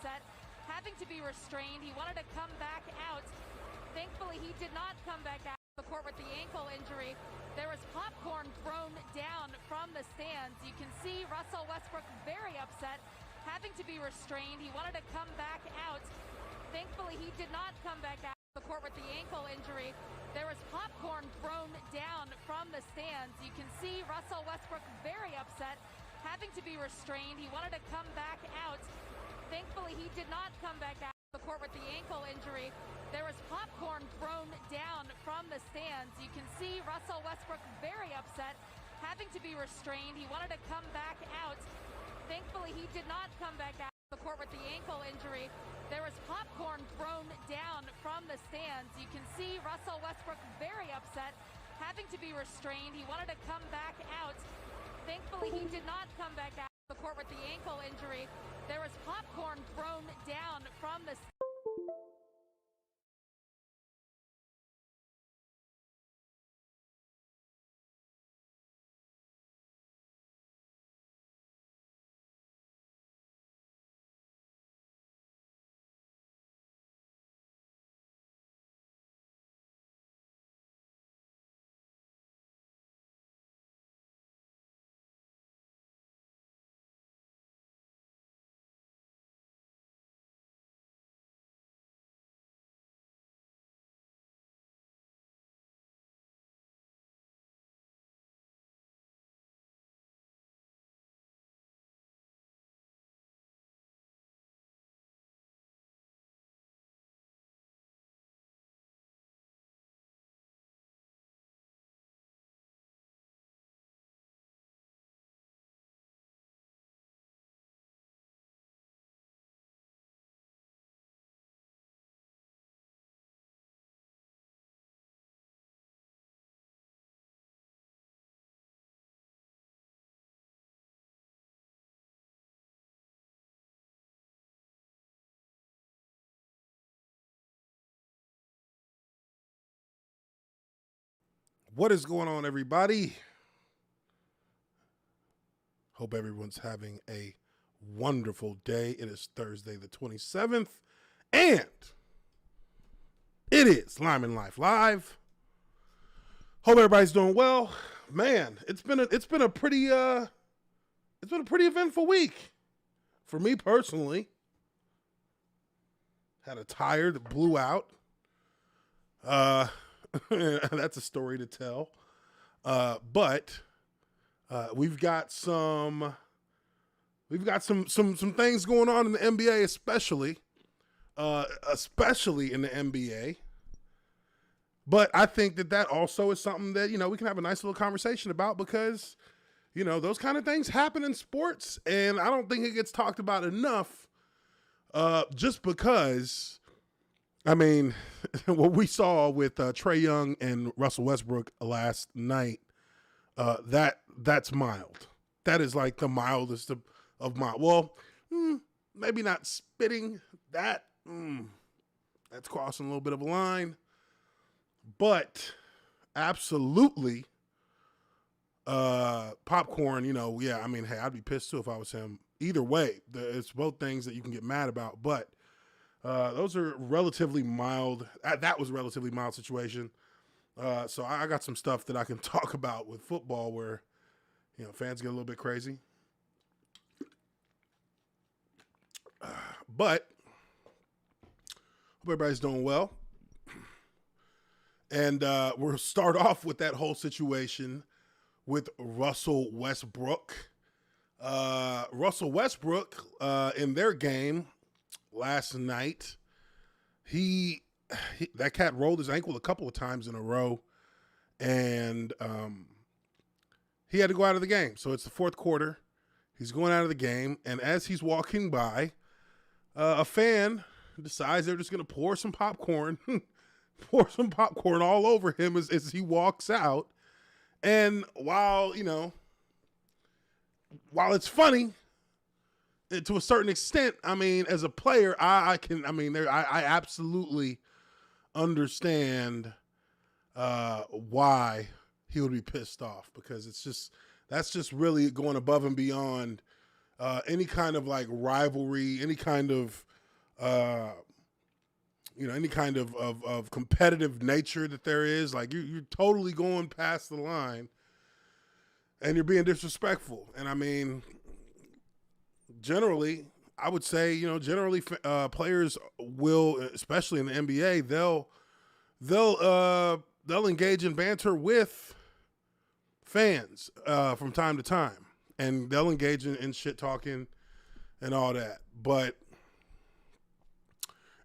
upset, having to be restrained. He wanted to come back out. Thankfully, he did not come back out of the court with the ankle injury. There was popcorn thrown down from the stands. You can see Russell Westbrook very upset, having to be restrained. He wanted to come back out. Thankfully, he did not come back out of the court with the ankle injury. There was popcorn thrown down from the stands. You can see Russell Westbrook very upset, having to be restrained. He wanted to come back out. Thankfully, he did not come back out of the court with the ankle injury. There was popcorn thrown down from the stands. You can see Russell Westbrook very upset, having to be restrained. He wanted to come back out. Thankfully, he did not come back out of the court with the ankle injury. There was popcorn thrown down from the stands. You can see Russell Westbrook very upset, having to be restrained. He wanted to come back out. Thankfully, he did not come back out of the court with the ankle injury. There was popcorn thrown down from the What is going on, everybody? Hope everyone's having a wonderful day. It is Thursday the 27th, and it is Lineman Life Live. Hope everybody's doing well. Man, it's been a pretty eventful week for me personally. Had a tire that blew out. That's a story to tell. But we've got some things going on in the NBA, especially in the NBA. But I think that also is something that, we can have a nice little conversation about, because, those kind of things happen in sports, and I don't think it gets talked about enough, just because, what we saw with Trae Young and Russell Westbrook last night, that's mild. That is like the mildest of mild. Well, maybe not spitting. That's crossing a little bit of a line. But absolutely, popcorn, hey, I'd be pissed too if I was him. Either way, it's both things that you can get mad about. But those are relatively mild. That was a relatively mild situation. So I got some stuff that I can talk about with football where, fans get a little bit crazy. But hope everybody's doing well. And we'll start off with that whole situation with Russell Westbrook. Russell Westbrook, in their game last night, that cat rolled his ankle a couple of times in a row, and he had to go out of the game. So it's the fourth quarter. He's going out of the game, and as he's walking by, a fan decides they're just going to pour some popcorn all over him as he walks out. And while it's funny to a certain extent, as a player, I absolutely understand why he would be pissed off, because that's just really going above and beyond any kind of like rivalry, any kind of any kind of competitive nature that there is. Like you're totally going past the line and you're being disrespectful. And I mean, generally, I would say, generally players will, especially in the NBA, they'll engage in banter with fans from time to time, and they'll engage in shit talking and all that. But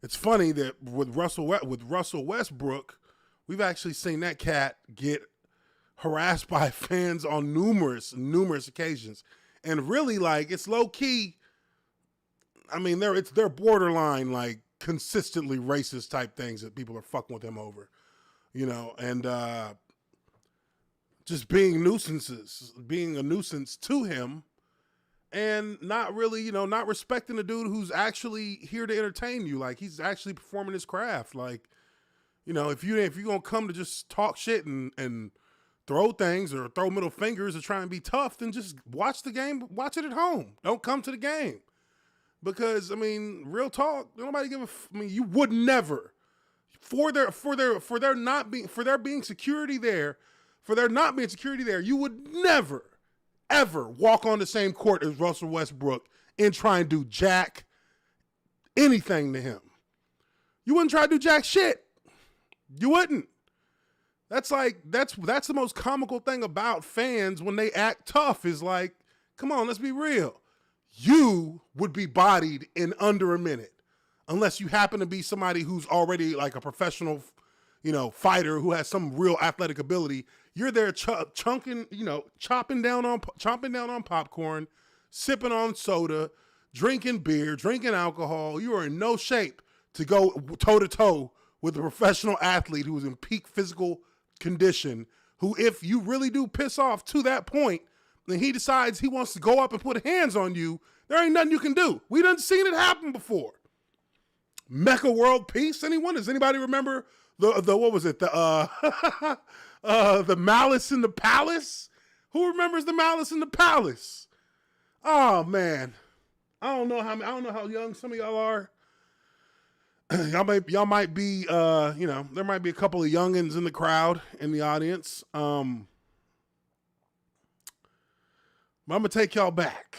it's funny that with Russell Westbrook, we've actually seen that cat get harassed by fans on numerous occasions, and really, like, it's low key. I mean, they're borderline, like, consistently racist type things that people are fucking with him over, and just being a nuisance to him, and not really, not respecting the dude who's actually here to entertain you. Like, he's actually performing his craft. Like, if you're gonna come to just talk shit and throw things or throw middle fingers or try and be tough, then just watch the game. Watch it at home. Don't come to the game. Because, I mean, real talk, nobody you would never, for there not being security there, you would never, ever walk on the same court as Russell Westbrook and try and do jack anything to him. You wouldn't try to do jack shit. You wouldn't. That's the most comical thing about fans when they act tough is like, come on, let's be real. You would be bodied in under a minute unless you happen to be somebody who's already like a professional, fighter who has some real athletic ability. You're there chopping down on popcorn, sipping on soda, drinking beer, drinking alcohol. You are in no shape to go toe to toe with a professional athlete who is in peak physical condition, who, if you really do piss off to that point, then he decides he wants to go up and put hands on you, there ain't nothing you can do. We done seen it happen before. Mecca World Peace, anyone? Does anybody remember the what was it? The the Malice in the Palace? Who remembers the Malice in the Palace? Oh man. I don't know how young some of y'all are. Y'all might be there might be a couple of youngins in the crowd, in the audience. I'm going to take y'all back.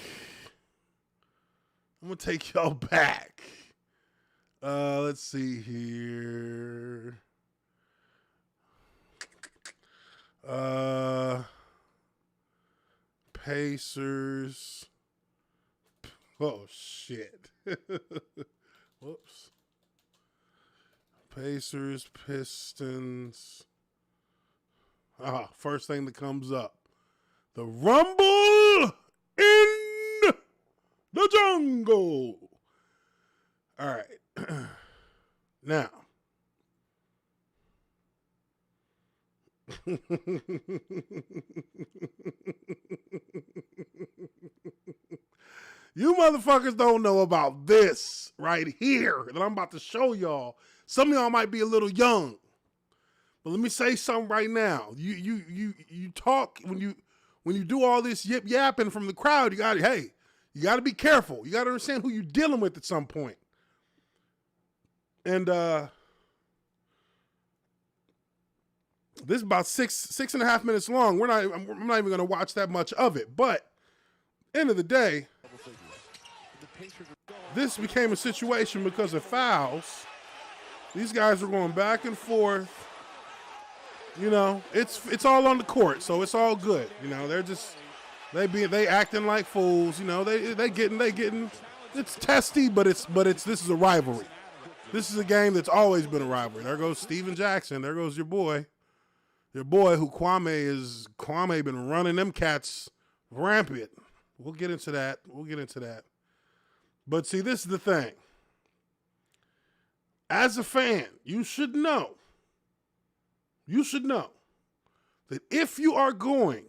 Let's see here. Pacers. Oh, shit. Whoops. Pacers, Pistons. First thing that comes up. The Rumble in the Jungle. All right. Now. You motherfuckers don't know about this right here that I'm about to show y'all. Some of y'all might be a little young. But let me say something right now. You talk when you do all this yip yapping from the crowd, you gotta be careful. You gotta understand who you're dealing with at some point. And this is about 6.5 minutes long. I'm not even gonna watch that much of it. But end of the day, this became a situation because of fouls. These guys are going back and forth. It's all on the court, so it's all good. They're just they acting like fools. They getting it's testy, but this is a rivalry. This is a game that's always been a rivalry. There goes Steven Jackson. There goes your boy who Kwame been running them cats rampant. We'll get into that. But see, this is the thing. As a fan, you should know that if you are going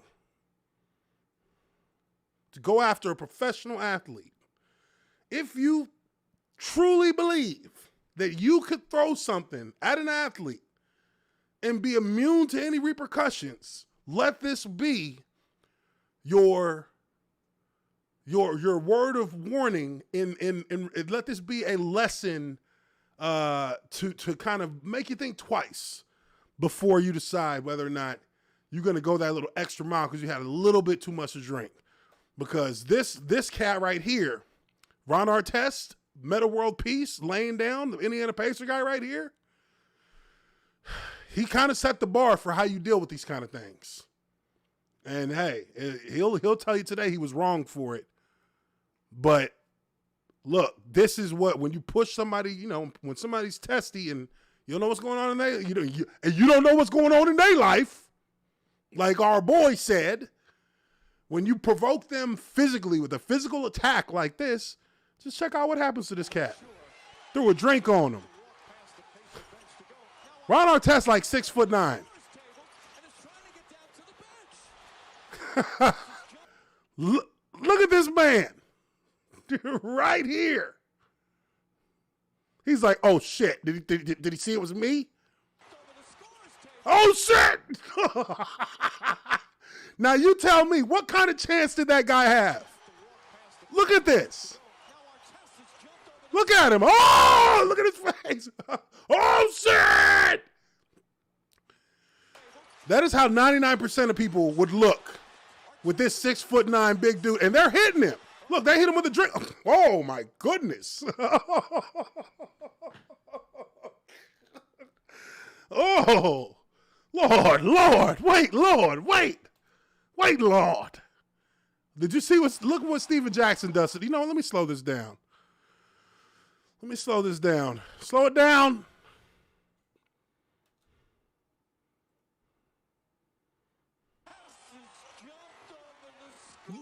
to go after a professional athlete, if you truly believe that you could throw something at an athlete and be immune to any repercussions, let this be your your word of warning in let this be a lesson to kind of make you think twice before you decide whether or not you're going to go that little extra mile because you had a little bit too much to drink. Because this cat right here, Ron Artest, Meta World Peace, laying down, the Indiana Pacer guy right here, he kind of set the bar for how you deal with these kind of things. And hey, he'll tell you today he was wrong for it. But look, this is what, when you push somebody, you know, when somebody's testy and you don't know what's going on in their, you don't know what's going on in their life, like our boy said, when you provoke them physically with a physical attack like this, just check out what happens to this cat. Threw a drink on him. Ron Artest like 6'9". Look at this man. Right here. He's like, oh shit. Did he see it was me? Oh shit. Now you tell me, what kind of chance did that guy have? Look at this. Look at him. Oh, look at his face. Oh shit. That is how 99% of people would look with this 6'9" big dude, and they're hitting him. Look, they hit him with a drink. Oh my goodness. Oh, Lord, wait, Lord. Did you see look what Steven Jackson does? You know, let me slow this down. Slow it down.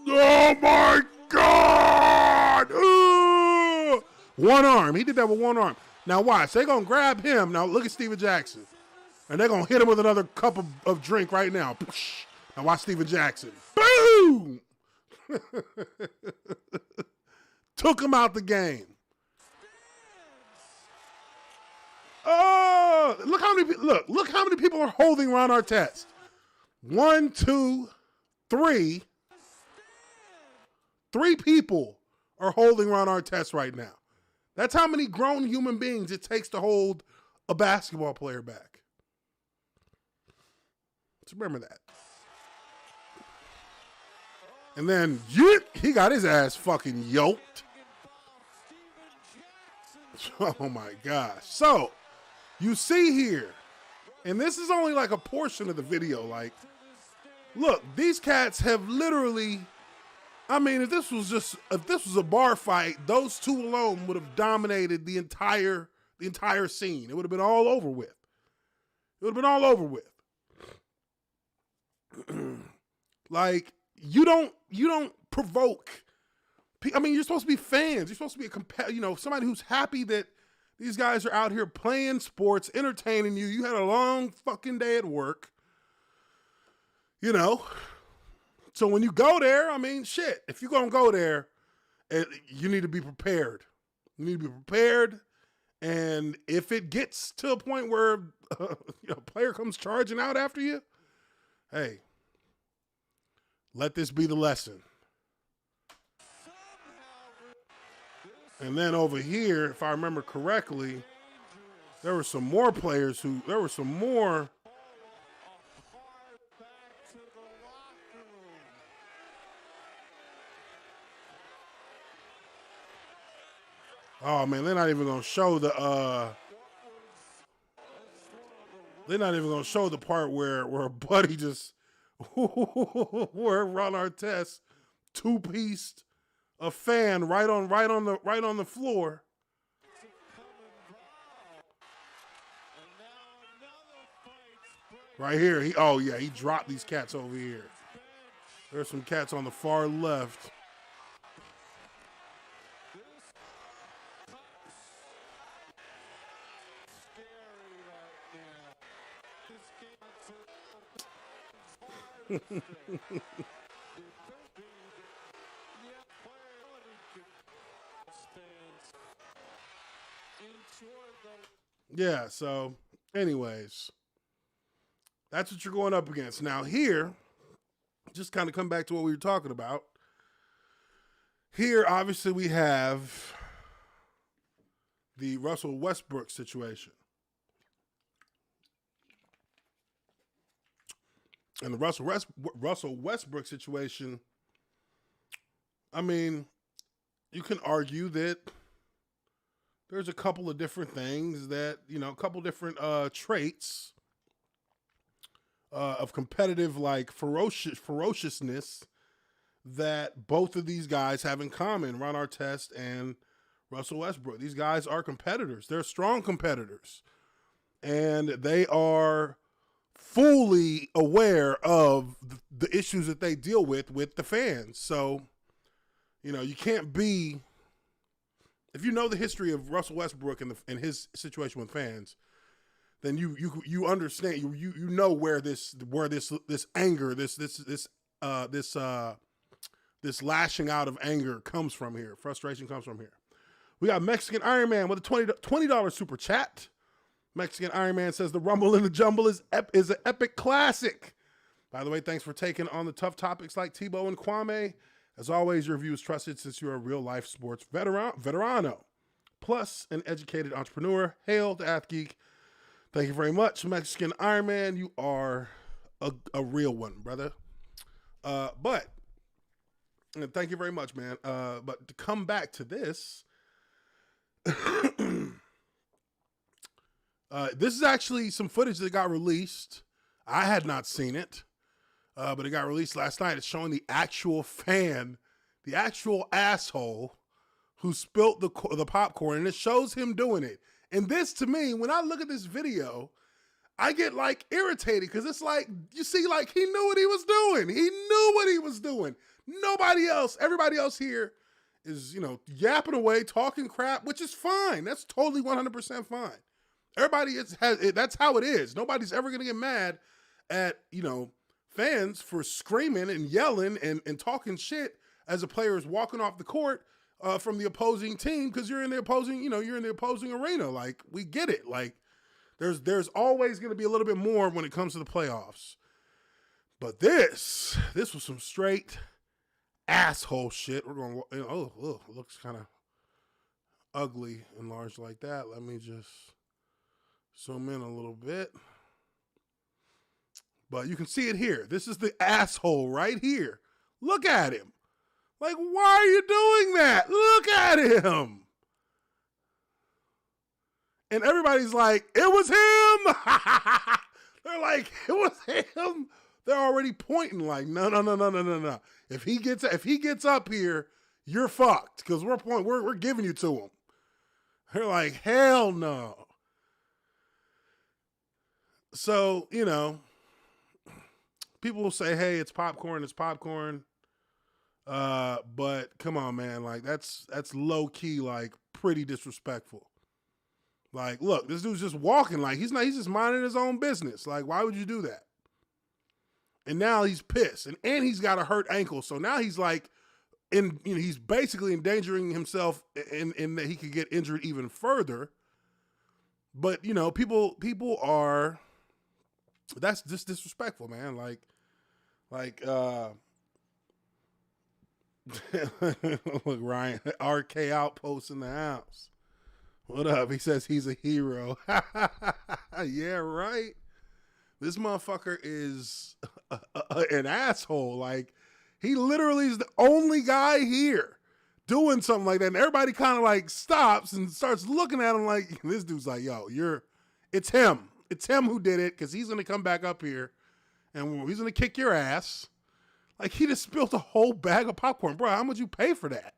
Oh my God! Ooh! One arm. He did that with one arm. Now watch. They're going to grab him. Now look at Steven Jackson. And they're going to hit him with another cup of drink right now. Now watch Steven Jackson. Boom! Took him out the game. Oh, look how many people are holding Ron Artest. 1, 2, 3. 3 people are holding Ron Artest right now. That's how many grown human beings it takes to hold a basketball player back. So remember that. And then he got his ass fucking yoked. Oh my gosh. So you see here, and this is only like a portion of the video. Like, look, these cats have literally, I mean, if this was a bar fight, those two alone would have dominated the entire scene. It would have been all over with. Like, you don't provoke. I mean, you're supposed to be fans. You're supposed to be somebody who's happy that these guys are out here playing sports, entertaining you. You had a long fucking day at work. You know. So when you go there, I mean, shit, if you're going to go there, you need to be prepared. And if it gets to a point where a player comes charging out after you, hey, let this be the lesson. And then over here, if I remember correctly, there were some more players oh man, they're not even gonna show the part where Buddy just where Ron Artest two-pieced a fan right on the floor. Right here, he dropped these cats over here. There's some cats on the far left. Yeah, so anyways, that's what you're going up against. Now here, just kind of come back to what we were talking about. Here, obviously, we have the Russell Westbrook situation. And the Russell Westbrook situation, I mean, you can argue that there's a couple of different things that, a couple different traits of competitive, like ferociousness that both of these guys have in common, Ron Artest and Russell Westbrook. These guys are competitors. They're strong competitors. And they are fully aware of the issues that they deal with the fans. So, you can't be, if you know the history of Russell Westbrook and his situation with fans, then you understand, you know where this anger, this lashing out of anger comes from here. Frustration comes from here. We got Mexican Iron Man with a $20 super chat. Mexican Iron Man says the Rumble in the Jumble is an epic classic. By the way, thanks for taking on the tough topics like Tebow and Kwame. As always, your view is trusted since you're a real-life sports veterano, plus an educated entrepreneur. Hail to AthGeek. Thank you very much, Mexican Iron Man. You are a real one, brother. But thank you very much, man. But to come back to this, this is actually some footage that got released. I had not seen it, but it got released last night. It's showing the actual fan, the actual asshole who spilt the popcorn, and it shows him doing it. And this, to me, when I look at this video, I get like irritated because it's like, you see, like he knew what he was doing. He knew what he was doing. Everybody else here is, yapping away, talking crap, which is fine. That's totally 100% fine. Everybody that's how it is. Nobody's ever going to get mad at, fans for screaming and yelling and talking shit as a player is walking off the court from the opposing team because you're in the opposing arena. Like, we get it. Like, there's always going to be a little bit more when it comes to the playoffs. But this was some straight asshole shit. We're going, it looks kind of ugly enlarged like that. Let me just zoom in a little bit. But you can see it here. This is the asshole right here. Look at him. Like, why are you doing that? Look at him. And everybody's like, it was him. They're like, it was him. They're already pointing like, no. If he gets up here, you're fucked because we're giving you to him. They're like, hell no. So, people will say, hey, it's popcorn. But come on, man. Like, that's low key, like, pretty disrespectful. Like, look, this dude's just walking. Like, he's just minding his own business. Like, why would you do that? And now he's pissed. And he's got a hurt ankle. So now he's like, he's basically endangering himself in that he could get injured even further. But, people are, that's just disrespectful, man. Look, Ryan, RK Outpost in the house. What up? He says he's a hero. Yeah, right. This motherfucker is an asshole. Like, he literally is the only guy here doing something like that. And everybody kind of like stops and starts looking at him like, this dude's like, yo, it's him. It's him who did it because he's going to come back up here and he's going to kick your ass. Like, he just spilled a whole bag of popcorn. Bro, how much you pay for that?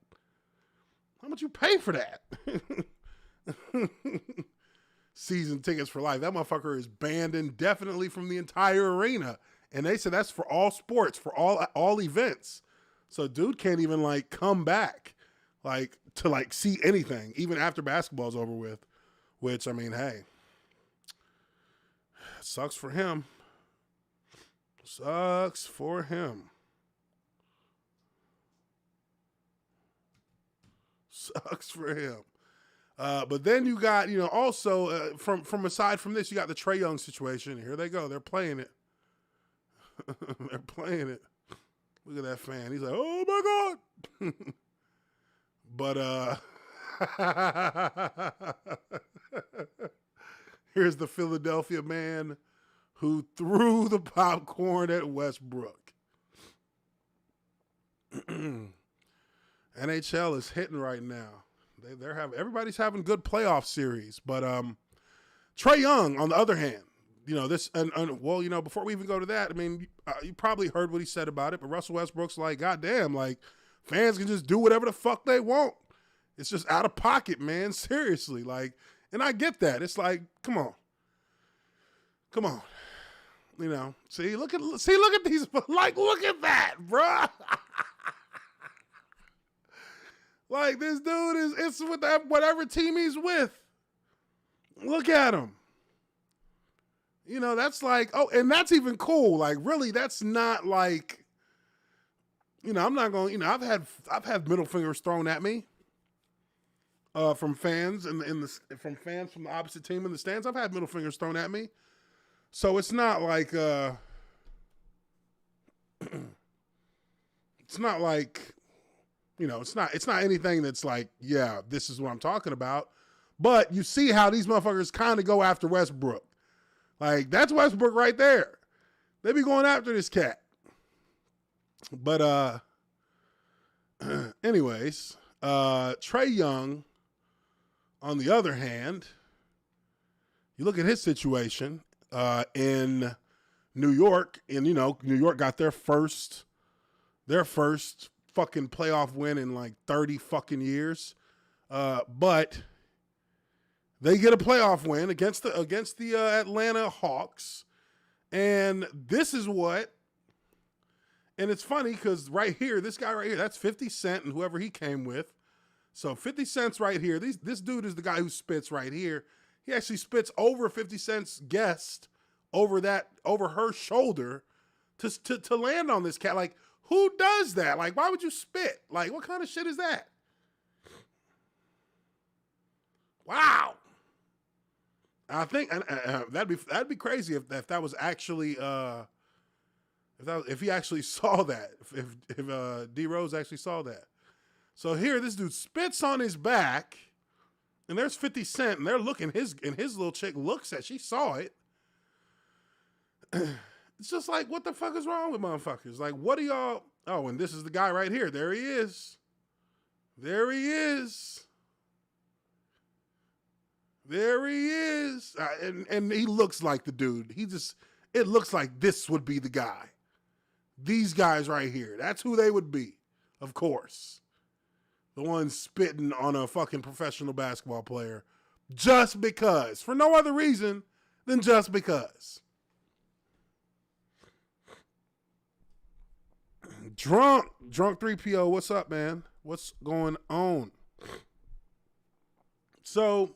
Season tickets for life. That motherfucker is banned indefinitely from the entire arena. And they said that's for all sports, for all events. So dude can't even like come back like to like see anything, even after basketball's over with. Which, I mean, hey, sucks for him. Sucks for him. Sucks for him. But then you got, also from aside from this, you got the Trae Young situation. Here they go. They're playing it. They're playing it. Look at that fan. He's like, oh my God. But here's the Philadelphia man who threw the popcorn at Westbrook. NHL is hitting right now. Everybody's having good playoff series, but Trae Young, on the other hand, before we even go to that, I mean, you probably heard what he said about it, but Russell Westbrook's like, goddamn, like, fans can just do whatever the fuck they want. It's just out of pocket, man. Seriously, like, and I get that. It's like, come on. You know, look at these, like, look at that, bruh. Like, this dude it's with that whatever team he's with. Look at him. You know, that's like, oh, and that's even cool. Like, really, that's not like, you know, I'm not going, you know, I've had middle fingers thrown at me from fans from fans from the opposite team in the stands. I've had middle fingers thrown at me. So it's not like it's not like, you know, it's not anything that's like, yeah, this is what I'm talking about. But you see how these motherfuckers kind of go after Westbrook. Like, that's Westbrook right there. They be going after this cat. But anyways, Trae Young, on the other hand, you look at his situation in New York, and, you know, New York got their first fucking playoff win in like 30 fucking years. But they get a playoff win against the Atlanta Hawks. And this is what, and it's funny because right here, this guy right here, that's 50 Cent and whoever he came with. So 50 Cent's right here. This dude is the guy who spits right here. He actually spits over 50 Cent's guest over her shoulder to land on this cat. Like, who does that? Like, why would you spit? Like, what kind of shit is that? Wow. I think that'd be crazy if that was actually if he actually saw that, if D Rose actually saw that. So here, this dude spits on his back, and there's 50 Cent, and they're looking, his little chick looks at, she saw it. It's just like, what the fuck is wrong with motherfuckers? Like, what are y'all? Oh, and this is the guy right here. There he is. There he is. There he is. And he looks like the dude. It looks like this would be the guy. These guys right here. That's who they would be, of course. The one spitting on a fucking professional basketball player just because. For no other reason than just because. Drunk 3PO, what's up, man? What's going on? So,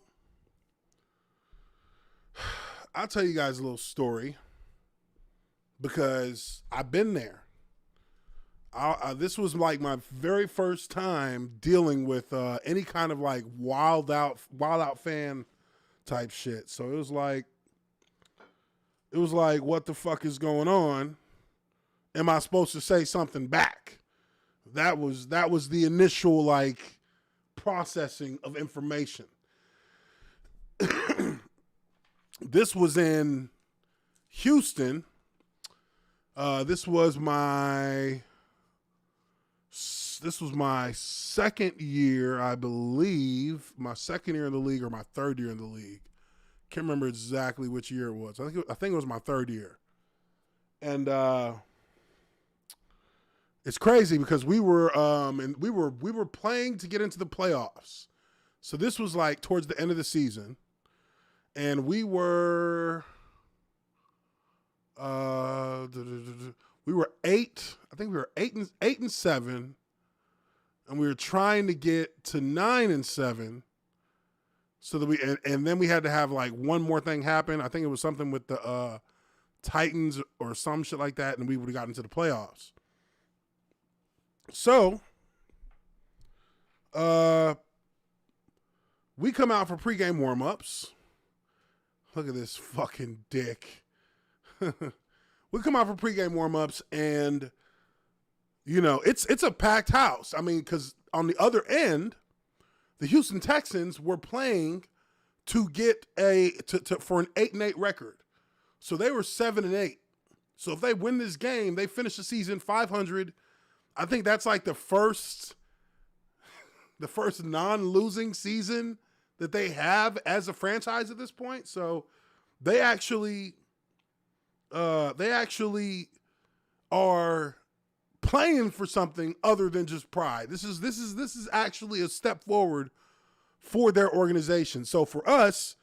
I'll tell you guys a little story because I've been there. This was like my very first time dealing with any kind of like wild out fan type shit. So it was like, what the fuck is going on? Am I supposed to say something back? That was the initial like processing of information. This was in Houston. This was my second year, I believe. My second year in the league or my third year in the league. Can't remember exactly which year it was. I think it was my third year. And it's crazy because we were playing to get into the playoffs. So this was like towards the end of the season. And we were eight. I think we were 8-7, and we were trying to get to 9-7, so that and then we had to have like one more thing happen. I think it was something with the Titans or some shit like that, and we would have gotten to the playoffs. So, we come out for pregame warm-ups. Look at this fucking dick. We come out for pregame warm-ups, and, you know, it's a packed house. I mean, because on the other end, the Houston Texans were playing to get for an 8-8 record. So they were 7-8. So if they win this game, they finish the season 500. I think that's like the first non-losing season that they have as a franchise at this point. So they actually are playing for something other than just pride. This is actually a step forward for their organization. So for us,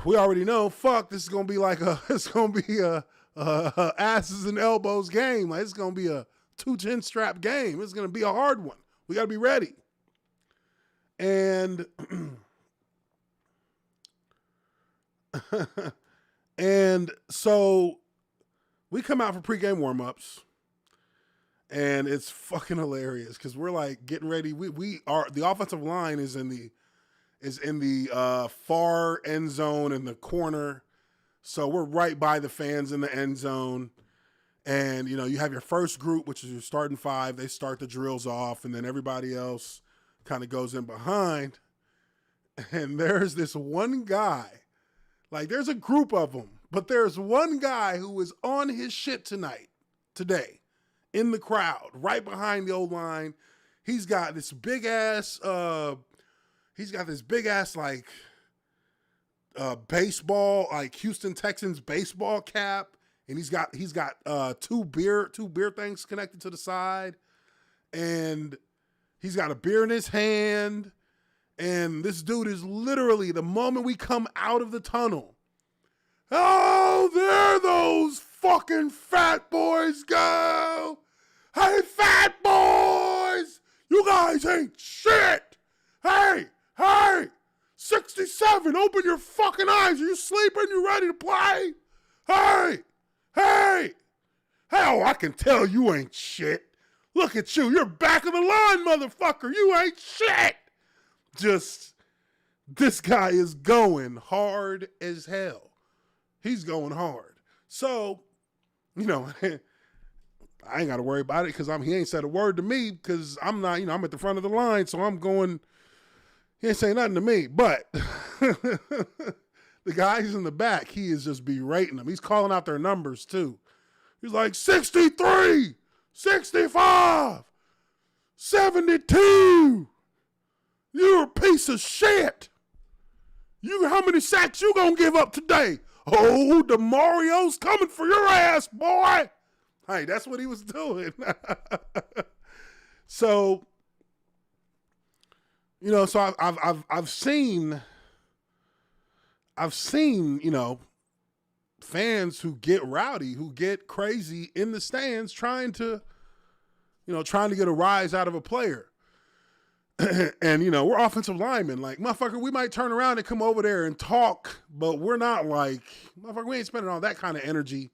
we already know, this is gonna be like a asses and elbows game. Like, it's gonna be a 2-chin strap game. It's gonna be a hard one. We gotta be ready. And and so we come out for pregame warmups, and it's fucking hilarious because we're like getting ready. We are, the offensive line is in the far end zone in the corner. So we're right by the fans in the end zone. And, you know, you have your first group, which is your starting 5. They start the drills off, and then everybody else kind of goes in behind. And there's this one guy, like there's a group of them, but there's one guy who is on his shit today, in the crowd, right behind the old line. He's got this big ass, like baseball, like Houston Texans baseball cap. And he's got two beer things connected to the side, and he's got a beer in his hand. And this dude is literally, the moment we come out of the tunnel, oh, there those fucking fat boys go. Hey, fat boys, you guys ain't shit. Hey, 67, open your fucking eyes. Are you sleeping? You ready to play? Hey, oh, I can tell you ain't shit. Look at you. You're back of the line, motherfucker. You ain't shit. Just, this guy is going hard as hell. He's going hard. So, you know, I ain't got to worry about it because he ain't said a word to me because I'm not, you know, I'm at the front of the line. So I'm going, he ain't saying nothing to me. But the guys in the back, he is just berating them. He's calling out their numbers too. He's like 63, 65, 72. You're a piece of shit. How many sacks you gonna give up today? Oh, DeMario's coming for your ass, boy. Hey, that's what he was doing. So, you know, so I've seen, you know, fans who get rowdy, who get crazy in the stands trying to get a rise out of a player. And, you know, we're offensive linemen. Like, motherfucker, we might turn around and come over there and talk, but we're not like, motherfucker, we ain't spending all that kind of energy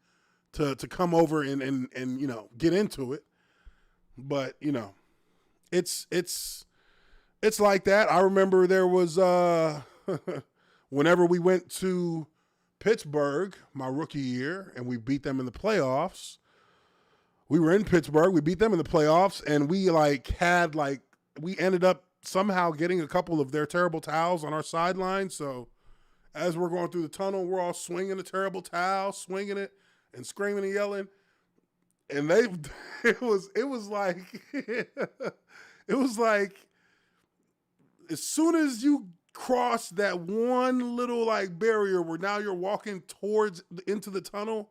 to come over and you know, get into it. But, you know, it's like that. I remember there was, whenever we went to Pittsburgh my rookie year and we beat them in the playoffs, we were in Pittsburgh, we beat them in the playoffs, and we ended up somehow getting a couple of their terrible towels on our sideline. So as we're going through the tunnel, we're all swinging the terrible towel, swinging it and screaming and yelling. And it was like as soon as you cross that one little like barrier where now you're walking into the tunnel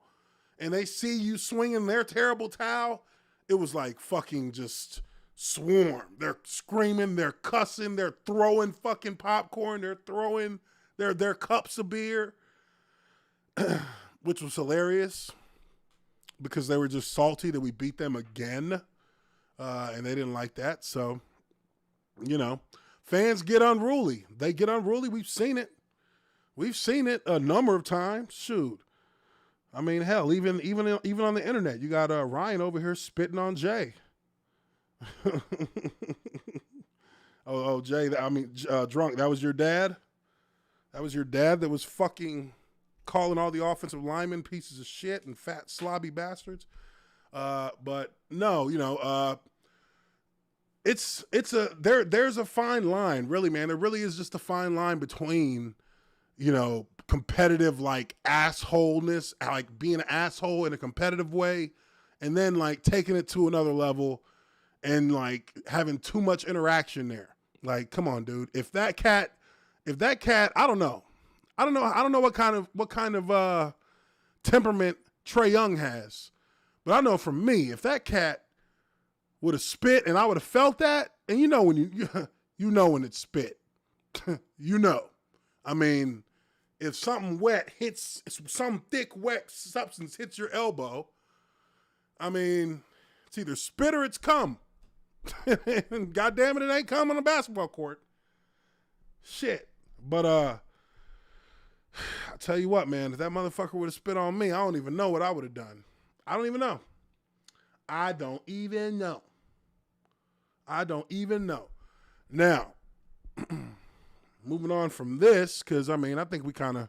and they see you swinging their terrible towel, it was like fucking just swarm. They're screaming, they're cussing, they're throwing fucking popcorn, they're throwing their cups of beer, which was hilarious because they were just salty that we beat them again, and they didn't like that. So, you know, fans get unruly. They get unruly. We've seen it. We've seen it a number of times. Shoot. I mean, hell, even on the internet, you got Ryan over here spitting on Jay. Jay, drunk. That was your dad? That was your dad that was fucking calling all the offensive linemen pieces of shit and fat, slobby bastards? But no, you know, there's a fine line, really, man. There really is just a fine line between, competitive like assholeness, like being an asshole in a competitive way, and then like taking it to another level and like having too much interaction there. Like, come on, dude. If that cat, I don't know what kind of temperament Trae Young has, but I know for me, if that cat would have spit and I would have felt that, and when you know when it's spit, I mean, if something wet hits, some thick wet substance hits your elbow, I mean, it's either spit or it's cum. And God damn it ain't cum on a basketball court. Shit. But I tell you what, man, if that motherfucker would have spit on me, I don't even know what I would have done. I don't even know. Now, moving on from this, because, I mean, I think we kind of...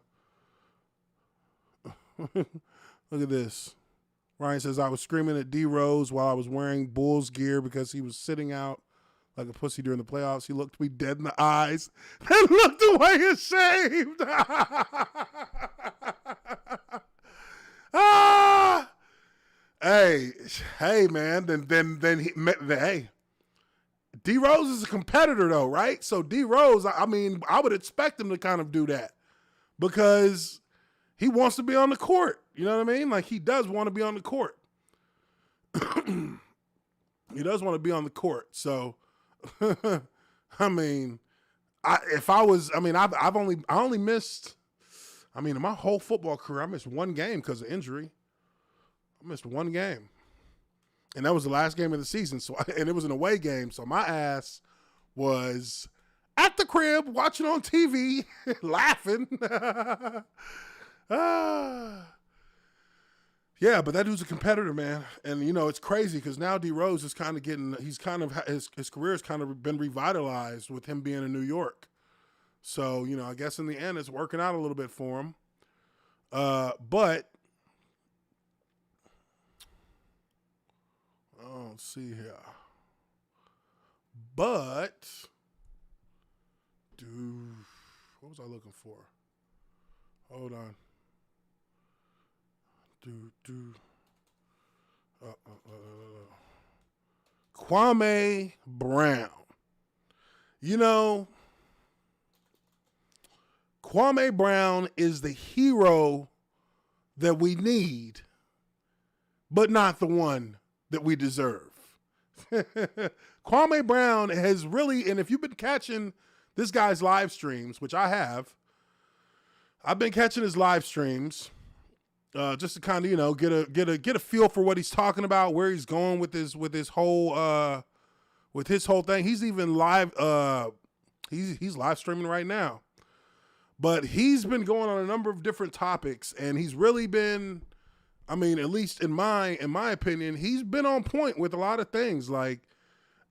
Look at this. Ryan says, I was screaming at D Rose while I was wearing Bulls gear because he was sitting out like a pussy during the playoffs. He looked me dead in the eyes and looked away ashamed. Hey, man. Hey. D Rose is a competitor, though, right? So D Rose, I mean, I would expect him to kind of do that because he wants to be on the court. You know what I mean? Like, he does want to be on the court. He does want to be on the court. So, I mean, I only missed, in my whole football career, I missed one game because of injury. I missed one game. And that was the last game of the season. And it was an away game. So my ass was at the crib watching on TV, laughing. Yeah, but that dude's a competitor, man. And, it's crazy because now D Rose is kind of getting, his career has kind of been revitalized with him being in New York. So, I guess in the end it's working out a little bit for him. But, let's see here. But, dude, what was I looking for? Hold on. Kwame Brown. Kwame Brown is the hero that we need, but not the one that we deserve. Kwame Brown has really, and if you've been catching this guy's live streams, which I have, I've been catching his live streams. Just to kind of, get a feel for what he's talking about, where he's going with his whole thing. He's even live. He's live streaming right now, but he's been going on a number of different topics, and he's really been, at least in my opinion, he's been on point with a lot of things. Like,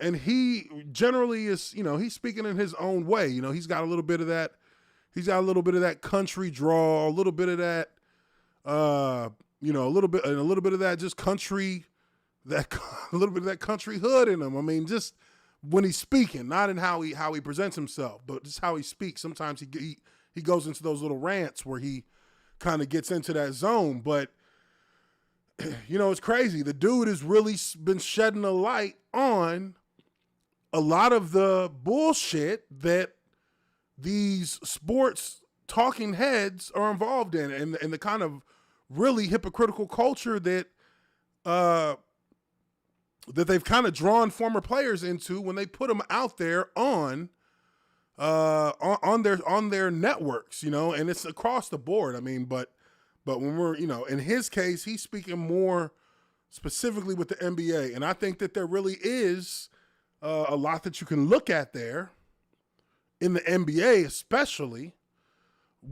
and he generally is, he's speaking in his own way. He's got a little bit of that. He's got a little bit of that country drawl, a little bit of that. A little bit of that just country, a little bit of that country hood in him. Just when he's speaking, not in how he presents himself, but just how he speaks. Sometimes he goes into those little rants where he kind of gets into that zone. But it's crazy. The dude has really been shedding a light on a lot of the bullshit that these sports talking heads are involved in, and the kind of really hypocritical culture that they've kind of drawn former players into when they put them out there on their networks, and it's across the board. But when we're, in his case, he's speaking more specifically with the NBA, and I think that there really is a lot that you can look at there in the NBA, especially,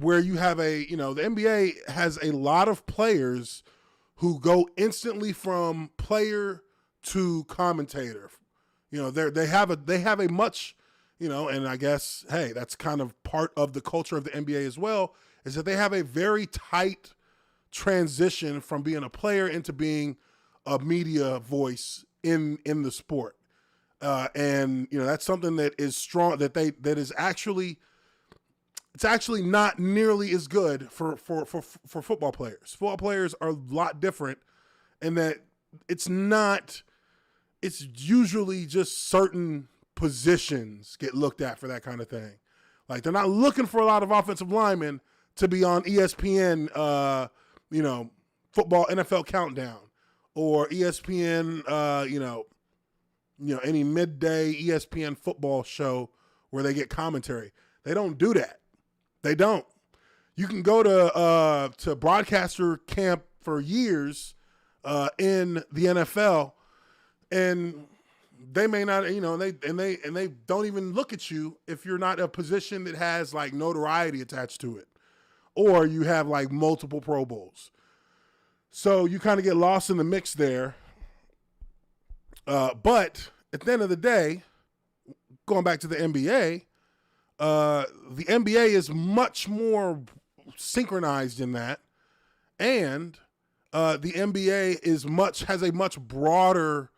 where you have the NBA has a lot of players who go instantly from player to commentator. They have a much, and I guess, hey, that's kind of part of the culture of the NBA as well, is that they have a very tight transition from being a player into being a media voice in the sport. And that's something that is strong, that is actually, it's actually not nearly as good for football players. Football players are a lot different in that it's usually just certain positions get looked at for that kind of thing. Like, they're not looking for a lot of offensive linemen to be on ESPN, football NFL countdown, or ESPN, any midday ESPN football show where they get commentary. They don't do that. They don't. You can go to broadcaster camp for years in the NFL, and they may not, they don't even look at you if you're not a position that has like notoriety attached to it, or you have like multiple Pro Bowls. So you kind of get lost in the mix there. But at the end of the day, going back to the NBA, the NBA is much more synchronized in that, and the NBA has a much broader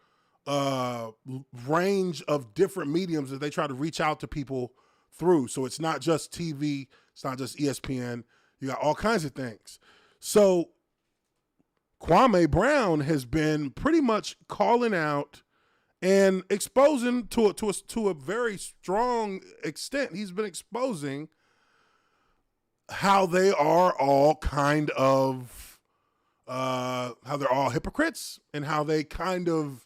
range of different mediums that they try to reach out to people through. So it's not just TV, it's not just ESPN. You got all kinds of things. So Kwame Brown has been pretty much calling out and exposing to a very strong extent. He's been exposing how they are all kind of how they're all hypocrites, and how they kind of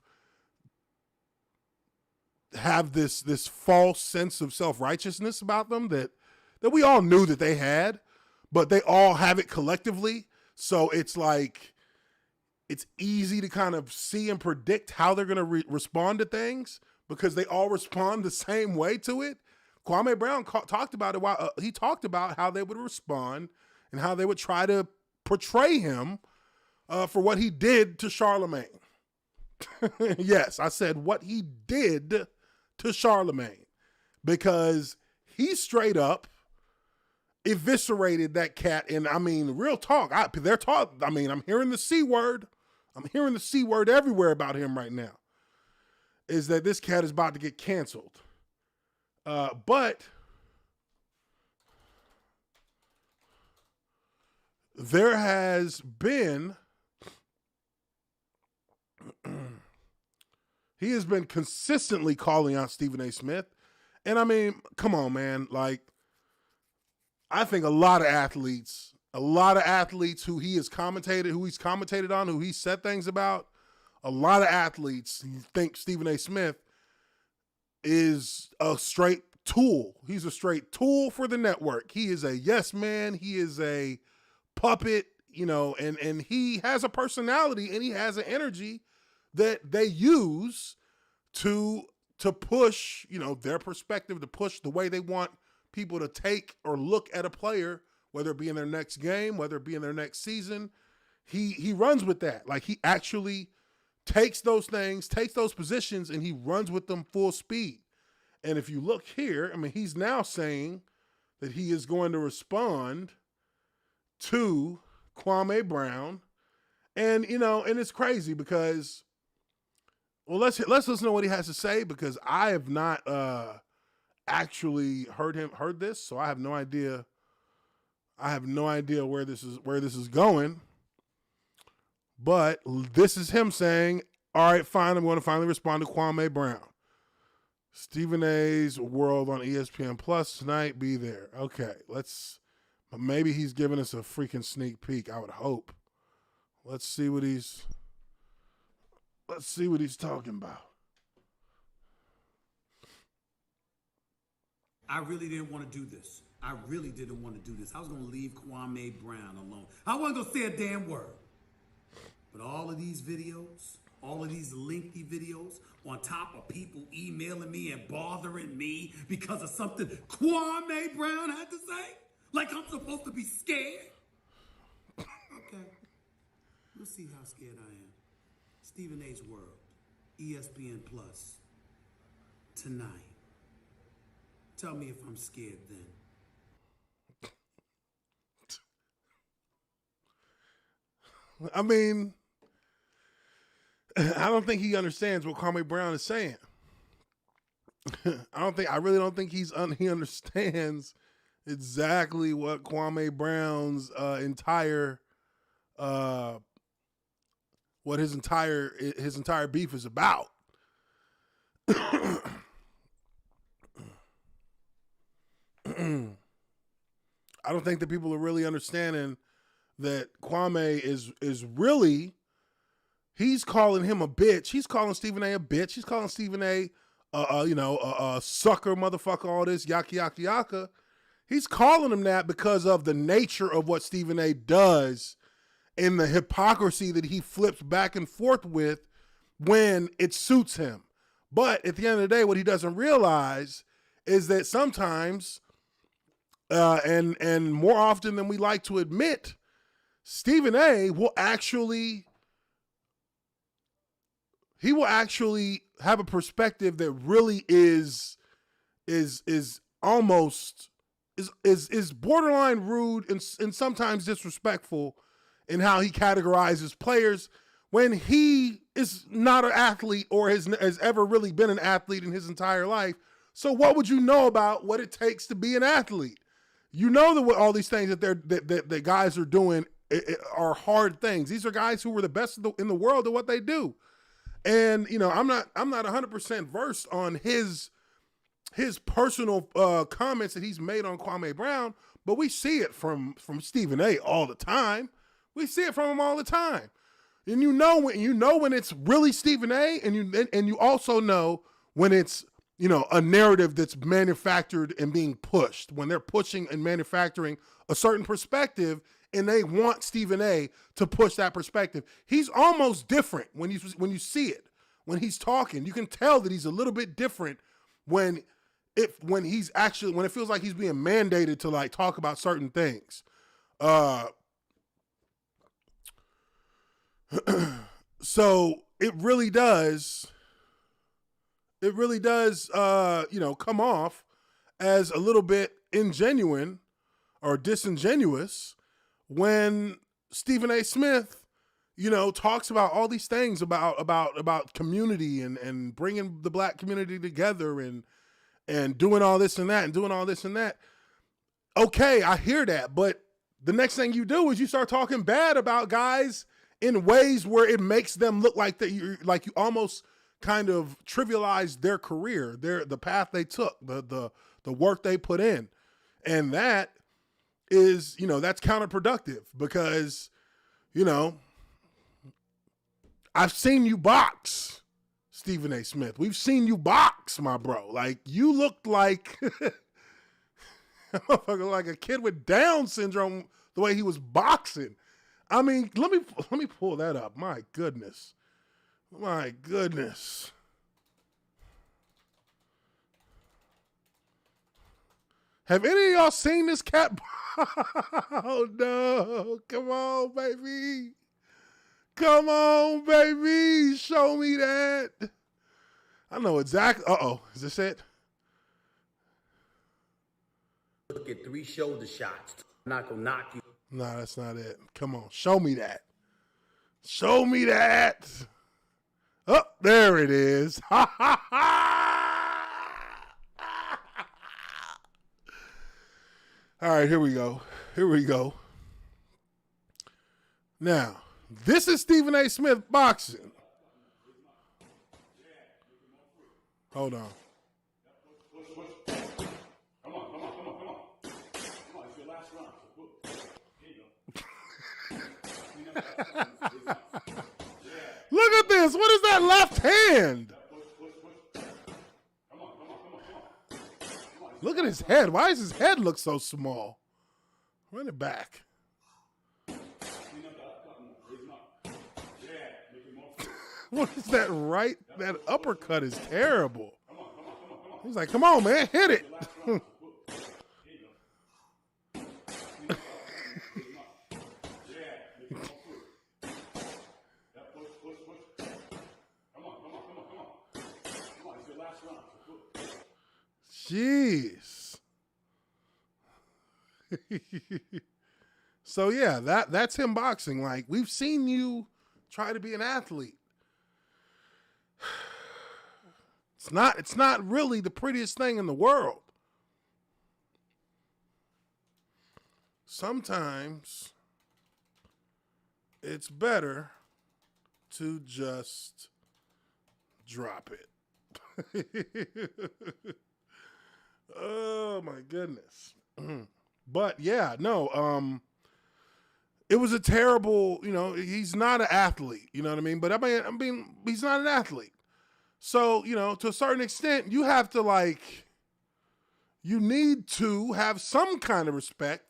have this false sense of self-righteousness about them that we all knew that they had, but they all have it collectively. So it's like, it's easy to kind of see and predict how they're going to respond to things, because they all respond the same way to it. Kwame Brown talked about it while he talked about how they would respond and how they would try to portray him for what he did to Charlemagne. Yes, I said what he did to Charlemagne, because he straight up eviscerated that cat. And I mean, real talk, I'm hearing the C word. I'm hearing the C word everywhere about him right now, is that this cat is about to get canceled. But there has been, he has been consistently calling out Stephen A. Smith. And I mean, come on, man. Like, I think a lot of athletes who he's commentated on, who he said things about, a lot of athletes think Stephen A. Smith is a straight tool. He's a straight tool for the network. He is a yes man. He is a puppet, and he has a personality and he has an energy that they use to push, their perspective, to push the way they want people to take or look at a player, whether it be in their next game, whether it be in their next season. He runs with that. Like, he actually takes those things, takes those positions, and he runs with them full speed. And if you look here, I mean, he's now saying that he is going to respond to Kwame Brown. And, and it's crazy because, well, let's listen to what he has to say, because I have not actually heard this, so I have no idea. I have no idea where this is going. But this is him saying, all right, fine, I'm going to finally respond to Kwame Brown. Stephen A's World on ESPN Plus tonight. Be there. Okay, maybe he's giving us a freaking sneak peek. I would hope. Let's see what he's talking about. I really didn't want to do this. I really didn't want to do this. I was going to leave Kwame Brown alone. I wasn't going to say a damn word. But all of these videos, all of these lengthy videos, on top of people emailing me and bothering me because of something Kwame Brown had to say? Like I'm supposed to be scared? Okay. We'll see how scared I am. Stephen A's World, ESPN Plus, tonight. Tell me if I'm scared then. I mean, I don't think he understands what Kwame Brown is saying. I really don't think he understands exactly what Kwame Brown's entire beef is about. I don't think that people are really understanding that Kwame is really, he's calling him a bitch. He's calling Stephen A. a bitch. He's calling Stephen A. A sucker, motherfucker, all this, yaka, yaka, yaka. He's calling him that because of the nature of what Stephen A. does and the hypocrisy that he flips back and forth with when it suits him. But at the end of the day, what he doesn't realize is that sometimes, and more often than we like to admit, Stephen A. will actually have a perspective that really is almost borderline rude and sometimes disrespectful in how he categorizes players when he is not an athlete or has ever really been an athlete in his entire life. So what would you know about what it takes to be an athlete? You know that all these things that guys are doing are hard things. These are guys who were the best in the world at what they do. And, I'm not 100% versed on his personal comments that he's made on Kwame Brown, but we see it from Stephen A. all the time. We see it from him all the time. And you know when it's really Stephen A. and you also know when it's, a narrative that's manufactured and being pushed, when they're pushing and manufacturing a certain perspective and they want Stephen A. to push that perspective. He's almost different when you see it. When he's talking, you can tell that he's a little bit different when it feels like he's being mandated to like talk about certain things. So it really does come off as a little bit ingenuine or disingenuous when Stephen A. Smith, talks about all these things about community and bringing the black community together and doing all this and that and doing all this and that. Okay, I hear that, but the next thing you do is you start talking bad about guys in ways where it makes them look like that you almost kind of trivialize their career, the path they took, the work they put in. And that is, that's counterproductive because, I've seen you box, Stephen A. Smith. We've seen you box, my bro. Like, you looked like like a kid with Down syndrome the way he was boxing. I mean, let me pull that up. My goodness. My goodness. Have any of y'all seen this cat? Oh, no. Come on, baby. Come on, baby. Show me that. I know exactly. Uh-oh. Is this it? Look at 3 shoulder shots. I'm not going to knock you. No, that's not it. Come on. Show me that. Show me that. Oh, there it is. Ha, ha, ha. All right, here we go. Here we go. Now, this is Stephen A. Smith boxing. Hold on. Come on. It's your last round. Look at this. What is that left hand? Come on. Look at his head. Why does his head look so small? Run it back. What is that right? That uppercut is terrible. He's like, come on, man, hit it. Jeez. So yeah, that's him boxing. Like, we've seen you try to be an athlete. It's not really the prettiest thing in the world. Sometimes it's better to just drop it. Oh my goodness. But yeah, no, it was a terrible, he's not an athlete, you know what I mean? But I mean, he's not an athlete. So, to a certain extent, you have to you need to have some kind of respect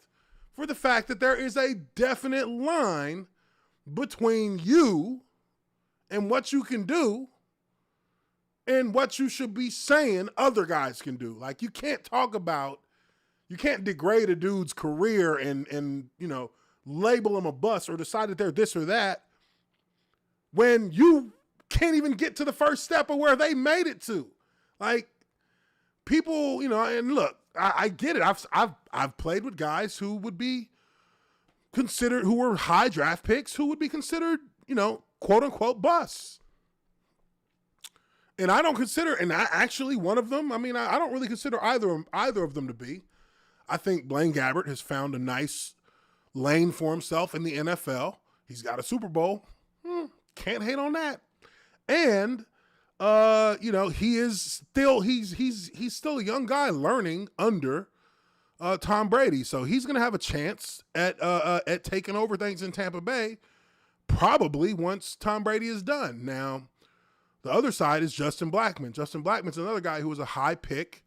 for the fact that there is a definite line between you and what you can do and what you should be saying other guys can do. Like, you can't degrade a dude's career and label him a bust or decide that they're this or that when you can't even get to the first step of where they made it to. Like, people, and look, I get it. I've played with guys who would be considered, who were high draft picks, who would be considered, quote unquote busts. And I don't consider, and I actually one of them, I don't really consider either of them to be. I think Blaine Gabbert has found a nice lane for himself in the NFL. He's got a Super Bowl. Can't hate on that. And he's still a young guy learning under Tom Brady. So he's going to have a chance at taking over things in Tampa Bay probably once Tom Brady is done. Now, the other side is Justin Blackmon. Justin Blackmon's another guy who was a high pick,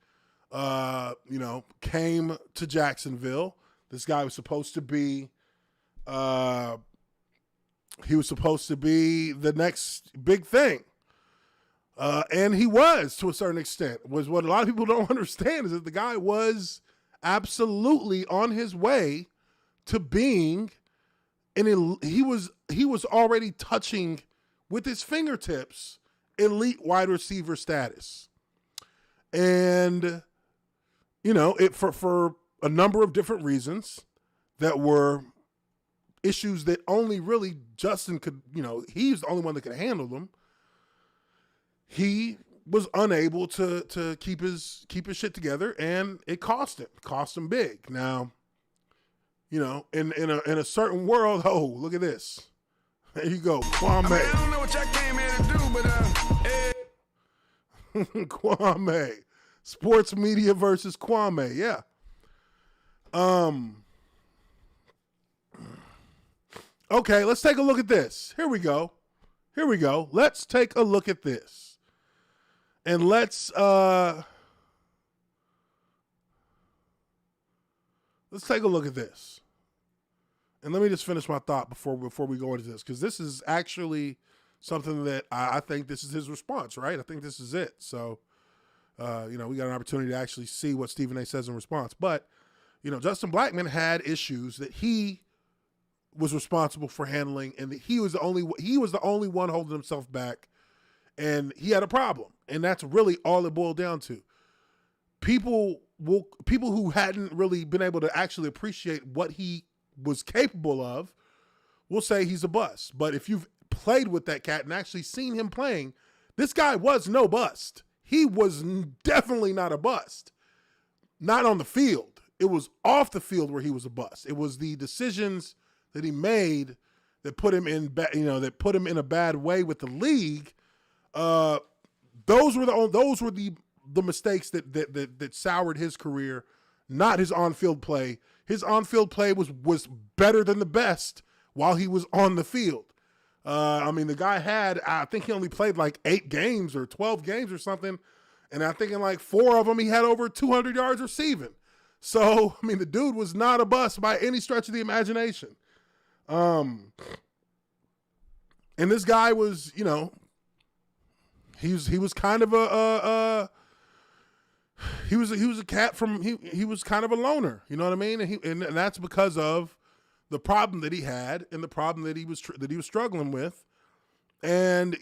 came to Jacksonville. This guy was supposed to be the next big thing. And he was, to a certain extent. Was what a lot of people don't understand is that the guy was absolutely on his way to being he was already touching with his fingertips elite wide receiver status. And for a number of different reasons that were issues that only really Justin could, he's the only one that could handle them. He was unable to keep his shit together, and it cost him big. Now, in a certain world, oh, look at this. There you go, Kwame. I don't know what y'all came here to do, but Kwame. Sports media versus Kwame, yeah. Okay, let's take a look at this. Here we go. Let's take a look at this. And let's take a look at this. And let me just finish my thought before we go into this, because this is actually something that I think this is his response, right? I think this is it. So, we got an opportunity to actually see what Stephen A. says in response. But, Justin Blackmon had issues that he was responsible for handling, and that he was the only one holding himself back, and he had a problem. And that's really all it boiled down to. People who hadn't really been able to actually appreciate what he was capable of will say he's a bust. But if you've played with that cat and actually seen him playing, this guy was no bust. He was definitely not a bust. Not on the field. It was off the field where he was a bust. It was the decisions that he made that put him in a bad way with the league. Those were the mistakes that soured his career, not his on-field play. His on-field play was better than the best while he was on the field. The guy I think he only played like 8 games or 12 games or something. And I think in like 4 of them, he had over 200 yards receiving. So, the dude was not a bust by any stretch of the imagination. And this guy was, he was kind of he was a cat from, he was kind of a loner, you know what I mean? And that's because of the problem that he had and the problem that he was struggling with. And,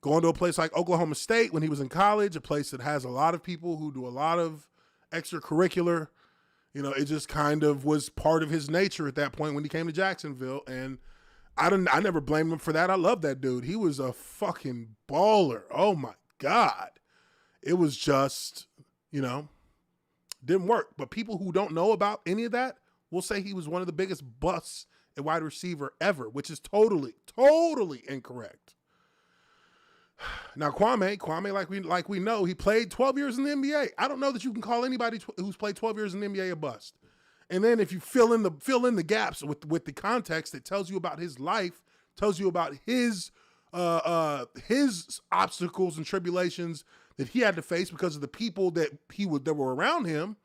going to a place like Oklahoma State when he was in college, a place that has a lot of people who do a lot of extracurricular, it just kind of was part of his nature at that point when he came to Jacksonville. And I never blamed him for that. I love that dude. He was a fucking baller. Oh my God. It was just, didn't work. But people who don't know about any of that will say he was one of the biggest busts at wide receiver ever, which is totally, totally incorrect. Now, Kwame, like we know, he played 12 years in the NBA. I don't know that you can call anybody who's played 12 years in the NBA a bust. And then if you fill in the gaps with the context that tells you about his life, tells you about his obstacles and tribulations that he had to face because of the people that were around him,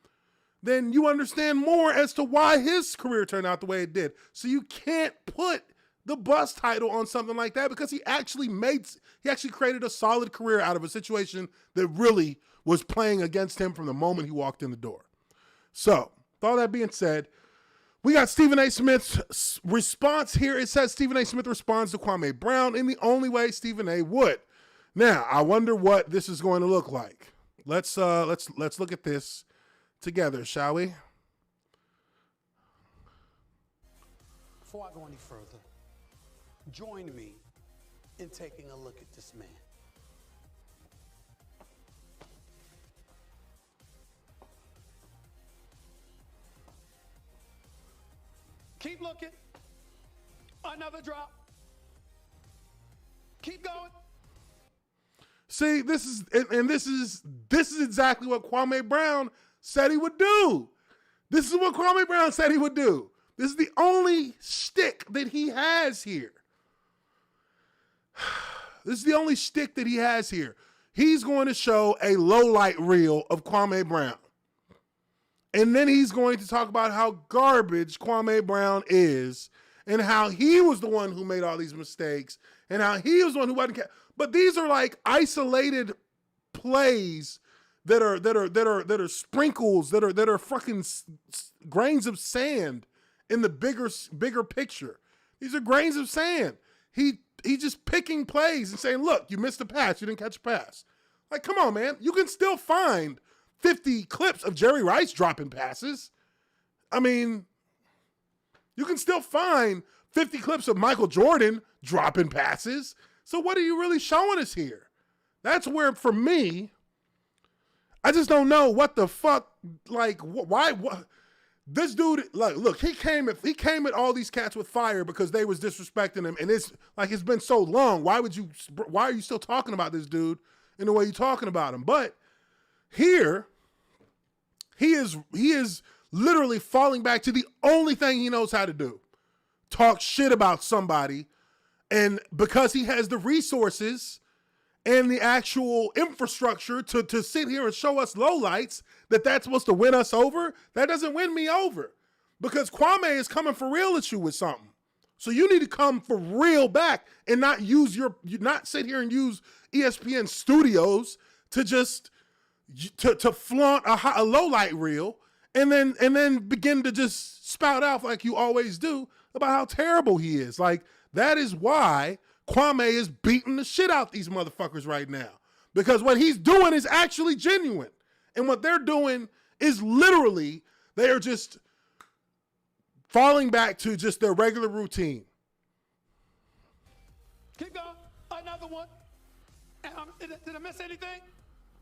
then you understand more as to why his career turned out the way it did. So you can't put the bust title on something like that because he actually created a solid career out of a situation that really was playing against him from the moment he walked in the door. So, with all that being said, we got Stephen A. Smith's response here. It says Stephen A. Smith responds to Kwame Brown in the only way Stephen A. would. Now, I wonder what this is going to look like. Let's look at this together, shall we? Before I go any further, join me in taking a look at this man. Keep looking. Another drop. Keep going. See, this is exactly what Kwame Brown said he would do. This is what Kwame Brown said he would do. This is the only shtick that he has here. This is the only shtick that he has here. He's going to show a lowlight reel of Kwame Brown. And then he's going to talk about how garbage Kwame Brown is and how he was the one who made all these mistakes and how he was the one who wasn't. But these are like isolated plays that are sprinkles that are fucking grains of sand in the bigger picture. These are grains of sand. He's just picking plays and saying, "Look, you missed a pass. You didn't catch a pass." Like, come on, man. You can still find 50 clips of Jerry Rice dropping passes. I mean, you can still find 50 clips of Michael Jordan dropping passes. So what are you really showing us here? That's where, for me, I just don't know what the fuck, like, why, this dude, like, look, he came at all these cats with fire because they was disrespecting him, and it's been so long. Why are you still talking about this dude in the way you're talking about him? But here, he is literally falling back to the only thing he knows how to do. Talk shit about somebody, and because he has the resources and the actual infrastructure to sit here and show us lowlights, that's supposed to win us over, that doesn't win me over. Because Kwame is coming for real at you with something. So you need to come for real back and not sit here and use ESPN studios to just to flaunt a lowlight reel and then begin to just spout out like you always do about how terrible he is. Like, that is why Kwame is beating the shit out these motherfuckers right now. Because what he's doing is actually genuine. And what they're doing is literally, they are just falling back to just their regular routine. Keep going. Another one. Did I miss anything?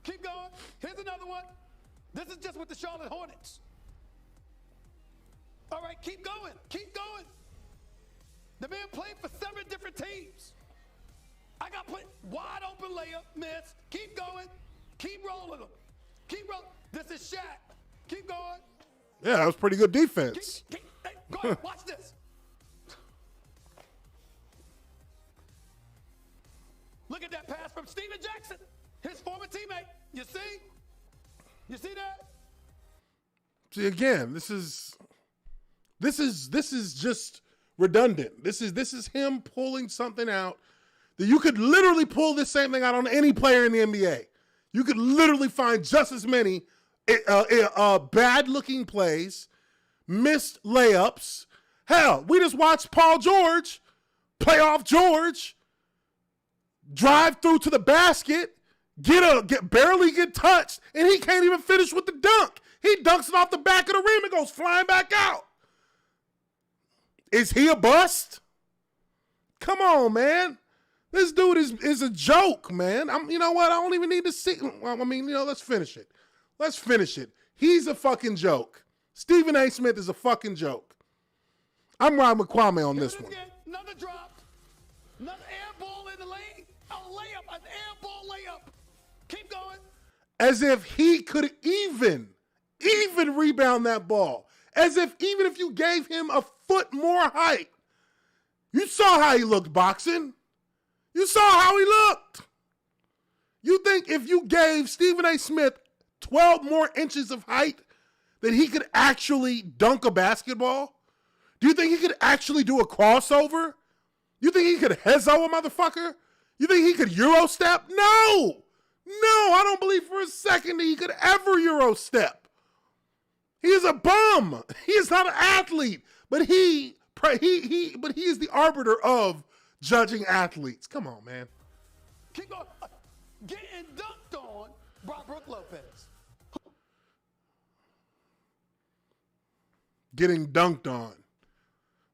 Keep going. Here's another one. This is just with the Charlotte Hornets. All right, keep going. Keep going. The man played for 7 different teams. I got put wide open layup, miss. Keep going. Keep rolling them. Keep rolling. This is Shaq. Keep going. Yeah, that was pretty good defense. Hey, go ahead. Watch this. Look at that pass from Steven Jackson, his former teammate. You see? You see that? See, again, this is just redundant. This is him pulling something out that you could literally pull this same thing out on any player in the NBA. You could literally find just as many bad-looking plays, missed layups. Hell, we just watched Paul George, playoff George, drive through to the basket, barely get touched, and he can't even finish with the dunk. He dunks it off the back of the rim and goes flying back out. Is he a bust? Come on, man. This dude is a joke, man. You know what? I don't even need to see. I mean, let's finish it. Let's finish it. He's a fucking joke. Stephen A. Smith is a fucking joke. I'm riding with Kwame on this one. Another drop. Another air ball in the lane. A layup. An air ball layup. Keep going. As if he could even rebound that ball. As if even if you gave him a foot more height. You saw how he looked boxing. You saw how he looked. You think if you gave Stephen A. Smith 12 more inches of height that he could actually dunk a basketball? Do you think he could actually do a crossover? You think he could hezzo a motherfucker? You think he could Euro step? No, I don't believe for a second that he could ever Euro step. He is a bum. He is not an athlete, but he is the arbiter of judging athletes. Come on, man. Keep going. Getting dunked on by Brook Lopez. Getting dunked on.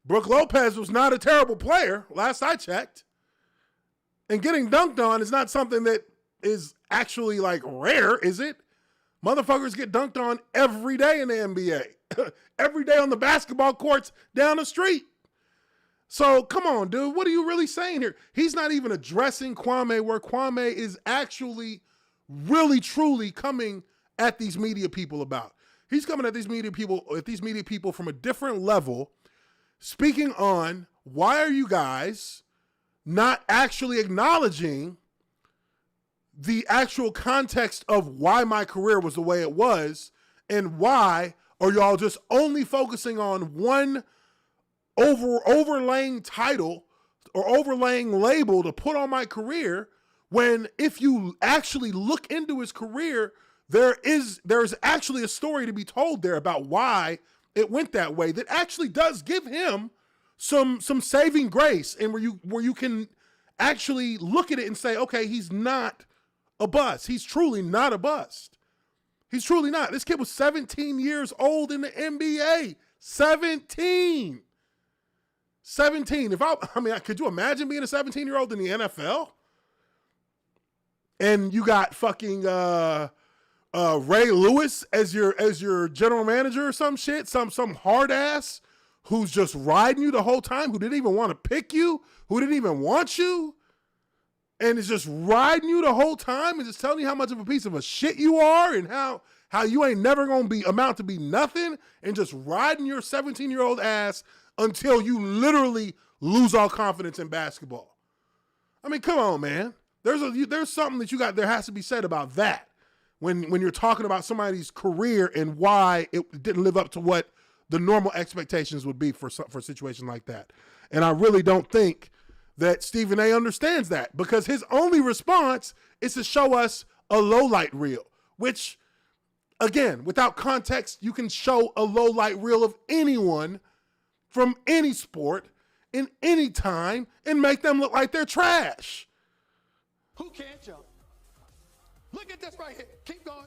Brook Lopez was not a terrible player, last I checked. And getting dunked on is not something that is actually like rare, is it? Motherfuckers get dunked on every day in the NBA. Every day on the basketball courts down the street. So come on, dude. What are you really saying here? He's not even addressing Kwame where Kwame is actually really, truly coming at these media people about. He's coming at these media people from a different level, speaking on why are you guys not actually acknowledging the actual context of why my career was the way it was, and why are y'all just only focusing on one overlaying title or overlaying label to put on my career, when if you actually look into his career, there's actually a story to be told there about why it went that way that actually does give him some saving grace, and where you can actually look at it and say, okay, he's not a bust. He's truly not a bust. He's truly not. This kid was 17 years old in the NBA. 17. Could you imagine being a 17-year-old in the NFL? And you got fucking Ray Lewis as your general manager or some shit, some hard ass who's just riding you the whole time, who didn't even want to pick you, who didn't even want you, and is just riding you the whole time and just telling you how much of a piece of a shit you are and how you ain't never gonna amount to be nothing, and just riding your 17-year-old ass until you literally lose all confidence in basketball. I mean, come on, man. There's something that there has to be said about that when you're talking about somebody's career and why it didn't live up to what the normal expectations would be for a situation like that. And I really don't think that Stephen A. understands that, because his only response is to show us a lowlight reel, which, again, without context, you can show a lowlight reel of anyone from any sport in any time and make them look like they're trash. Who can't jump? Look at this right here. Keep going.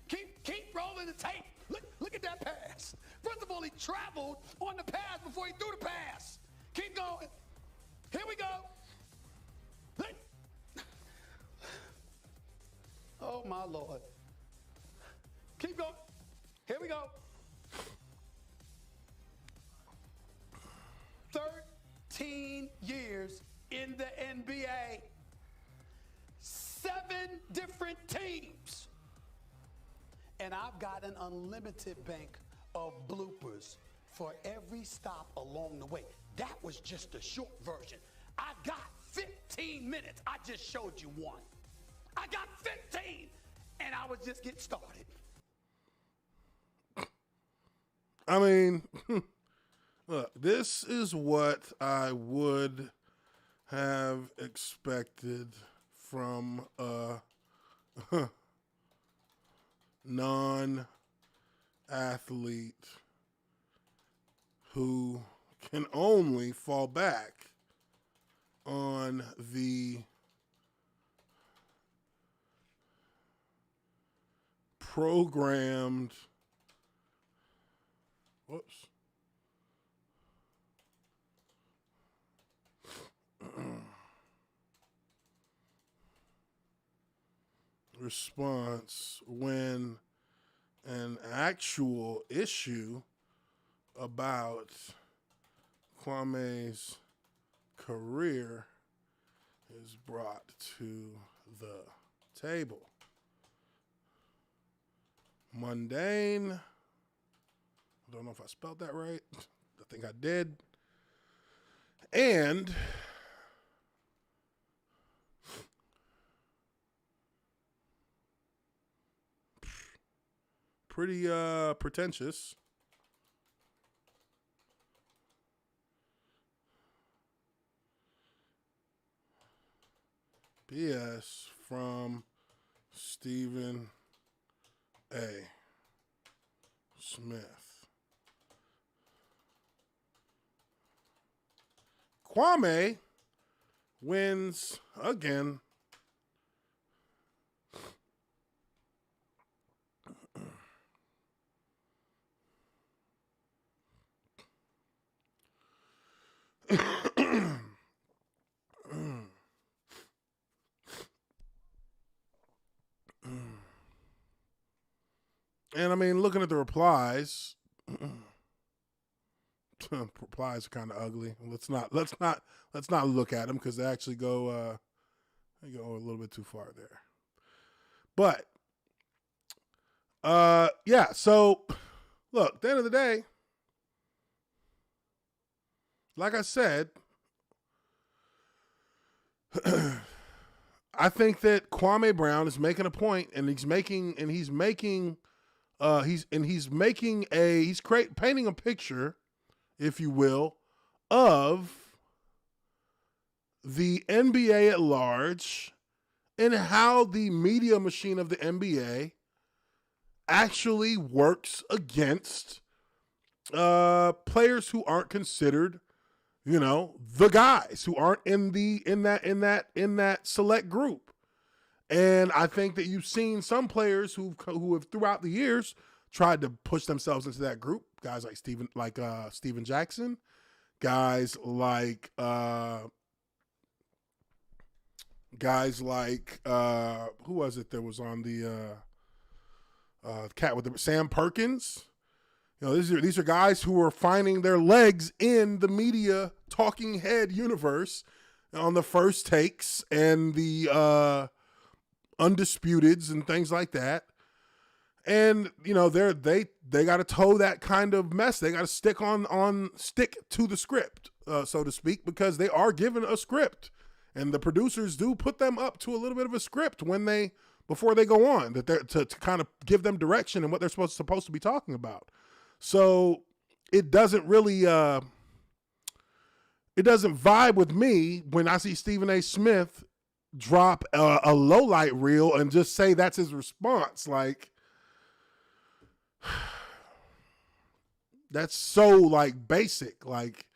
Keep rolling the tape. Look at that pass. First of all, he traveled on the pass before he threw the pass. Keep going. Here we go. Oh, my Lord. Keep going. Here we go. 13 years in the NBA. 7 different teams. And I've got an unlimited bank of bloopers for every stop along the way. That was just a short version. I got 15 minutes. I just showed you one. I got 15, and I was just getting started. I mean, look, this is what I would have expected from a non-athlete who can only fall back on the programmed, response when an actual issue about Kwame's career is brought to the table. Mundane. I don't know if I spelled that right. I think I did. And pretty pretentious. BS from Stephen A. Smith. Kwame wins again. And I mean, looking at the replies, replies are kind of ugly. Let's not look at them because they actually go a little bit too far there. But yeah. So look, at the end of the day, like I said, I think that Kwame Brown is making a point, and he's painting a picture, if you will, of the NBA at large and how the media machine of the NBA actually works against players who aren't considered, the guys who aren't in that select group. And I think that you've seen some players who have throughout the years tried to push themselves into that group. Guys like Steven Jackson, guys like who was it that was on the cat with the Sam Perkins? These are guys who are finding their legs in the media talking head universe on the First Takes and the Undisputeds and things like that. And they got to toe that kind of mess. They got to stick to the script, so to speak, because they are given a script, and the producers do put them up to a little bit of a script before they go on, that they're to kind of give them direction and what they're supposed to be talking about. So it doesn't really it doesn't vibe with me when I see Stephen A. Smith drop a low light reel and just say that's his response. Like, that's so basic. Like,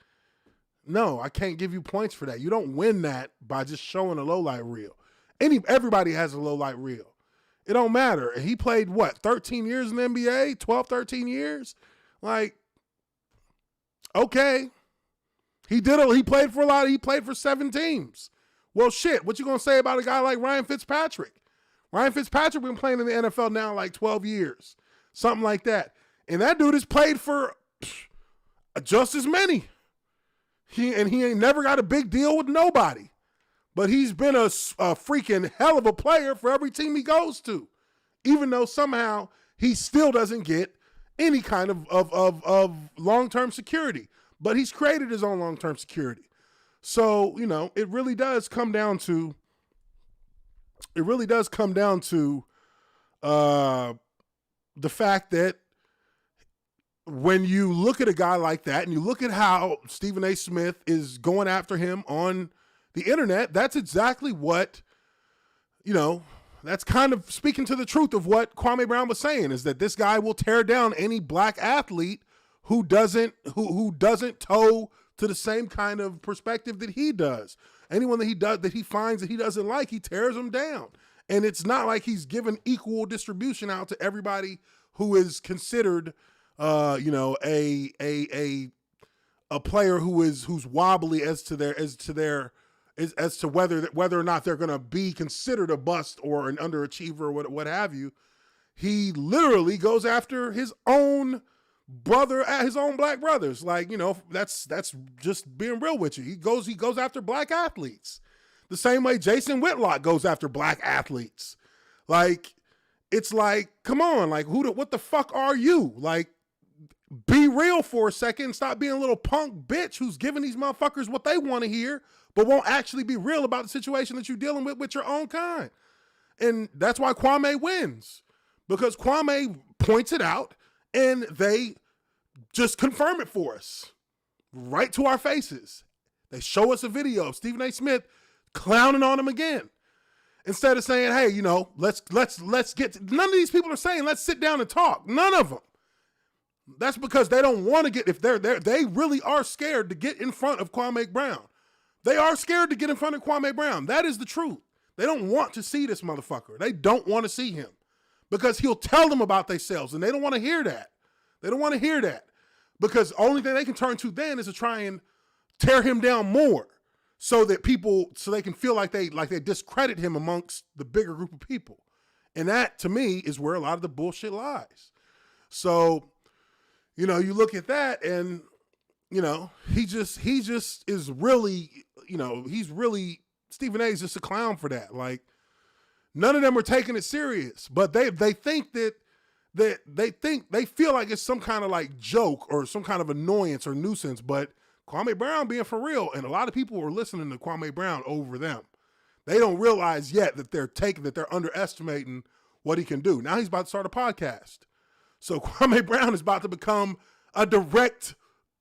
no, I can't give you points for that. You don't win that by just showing a low light reel. Everybody has a low light reel. It don't matter. He played 13 years in the NBA, 12, 13 years. Like, okay. He played for he played for 7 teams. Well, shit, what you going to say about a guy like Ryan Fitzpatrick? Ryan Fitzpatrick been playing in the NFL now 12 years. Something like that. And that dude has played for just as many. He ain't never got a big deal with nobody. But he's been a freaking hell of a player for every team he goes to. Even though somehow he still doesn't get any kind of long-term security. But he's created his own long-term security. So, it really does come down to the fact that when you look at a guy like that and you look at how Stephen A. Smith is going after him on the internet, that's exactly what, that's kind of speaking to the truth of what Kwame Brown was saying, is that this guy will tear down any black athlete who doesn't toe to the same kind of perspective that he does. Anyone that he finds that he doesn't like, he tears them down. And it's not like he's given equal distribution out to everybody who is considered, a player who's wobbly as to their as to whether or not they're going to be considered a bust or an underachiever or what have you. He literally goes after his own brother, his own black brothers. Like, that's just being real with you. He goes after black athletes the same way Jason Whitlock goes after black athletes. Like, it's like, come on, like, what the fuck are you? Like, be real for a second. Stop being a little punk bitch who's giving these motherfuckers what they want to hear, but won't actually be real about the situation that you're dealing with your own kind. And that's why Kwame wins, because Kwame points it out and they just confirm it for us right to our faces. They show us a video of Stephen A. Smith clowning on him again. Instead of saying, hey, let's get, none of these people are saying, let's sit down and talk. None of them. That's because they don't want to get, if they really are scared to get in front of Kwame Brown. They are scared to get in front of Kwame Brown. That is the truth. They don't want to see this motherfucker. They don't want to see him because he'll tell them about themselves, and they don't want to hear that. They don't want to hear that because the only thing they can turn to then is to try and tear him down more so that so they can feel like they discredit him amongst the bigger group of people. And that, to me, is where a lot of the bullshit lies. So, you look at that and, he just is really, he's really, Stephen A. is just a clown for that. Like, none of them are taking it serious, but they think that they feel like it's some kind of like joke or some kind of annoyance or nuisance, but Kwame Brown being for real, and a lot of people are listening to Kwame Brown over them. They don't realize yet that they're underestimating what he can do. Now he's about to start a podcast. So Kwame Brown is about to become a direct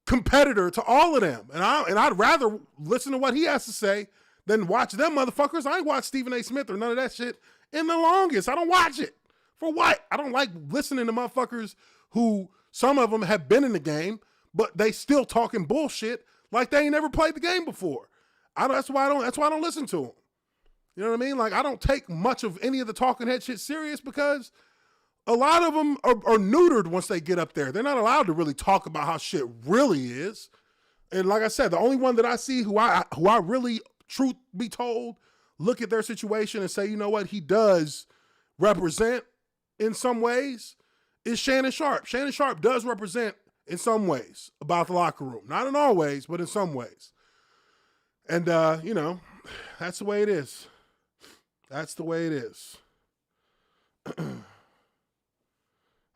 competitor to all of them. And I'd rather listen to what he has to say than watch them motherfuckers. I ain't watched Stephen A. Smith or none of that shit in the longest. I don't watch it. For what? I don't like listening to motherfuckers who, some of them have been in the game, but they still talking bullshit like they ain't never played the game before. That's why I don't listen to them. You know what I mean? Like, I don't take much of any of the talking head shit serious because a lot of them are neutered once they get up there. They're not allowed to really talk about how shit really is. And like I said, the only one that I see who I really, truth be told, look at their situation and say, you know what, he does represent in some ways, is Shannon Sharp. Shannon Sharp does represent in some ways about the locker room. Not in all ways, but in some ways. And, that's the way it is. That's the way it is.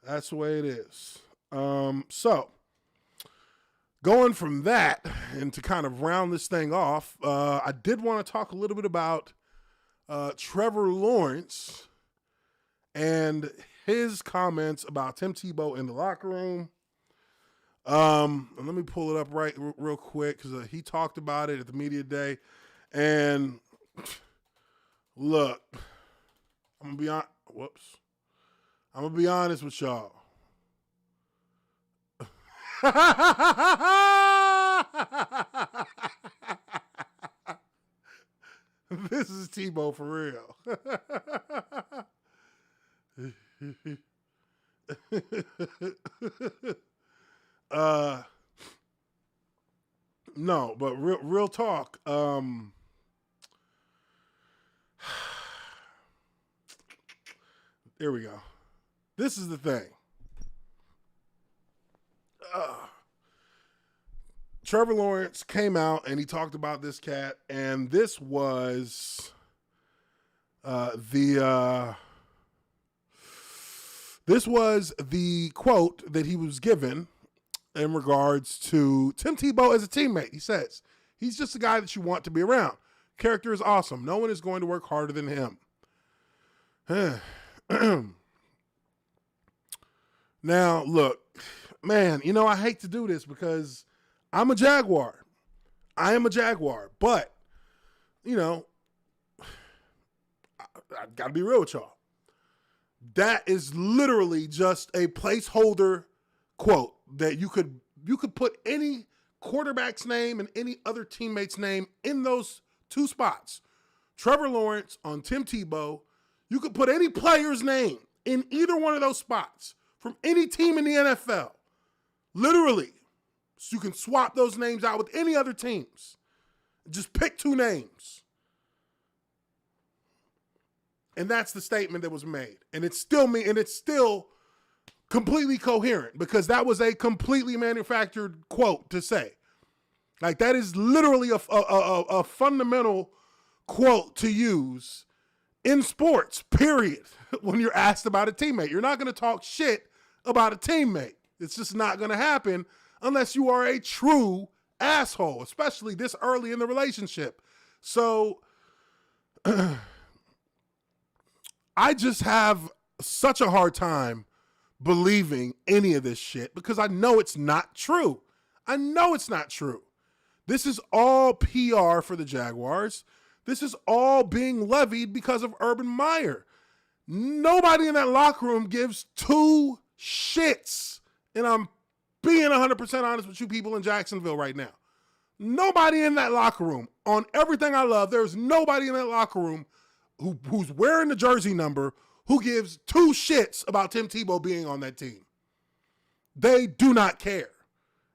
That's the way it is. So, going from that, and to kind of round this thing off, I did want to talk a little bit about Trevor Lawrence and his comments about Tim Tebow in the locker room. And let me pull it up real quick because he talked about it at the media day. And look, I'm gonna be honest with y'all. This is Tebow for real. No, but real talk. Here we go. This is the thing. Trevor Lawrence came out and he talked about this cat, and this was the quote that he was given in regards to Tim Tebow as a teammate. He says, he's just a guy that you want to be around. Character is awesome. No one is going to work harder than him. Now, look, man, I hate to do this because I'm a Jaguar. I am a Jaguar. But, I got to be real with y'all. That is literally just a placeholder quote that you could put any quarterback's name and any other teammate's name in those two spots. Trevor Lawrence on Tim Tebow. You could put any player's name in either one of those spots from any team in the NFL. Literally. So you can swap those names out with any other teams. Just pick two names. And that's the statement that was made. And it's still completely coherent because that was a completely manufactured quote to say. Like, that is literally a fundamental quote to use in sports, period, when you're asked about a teammate. You're not going to talk shit about a teammate. It's just not going to happen unless you are a true asshole, especially this early in the relationship. So I just have such a hard time believing any of this shit because I know it's not true. I know it's not true. This is all PR for the Jaguars. This is all being levied because of Urban Meyer. Nobody in that locker room gives two shits. And I'm being 100% honest with you people in Jacksonville right now. Nobody in that locker room, on everything I love, there's nobody in that locker room who's wearing the jersey number who gives two shits about Tim Tebow being on that team. They do not care.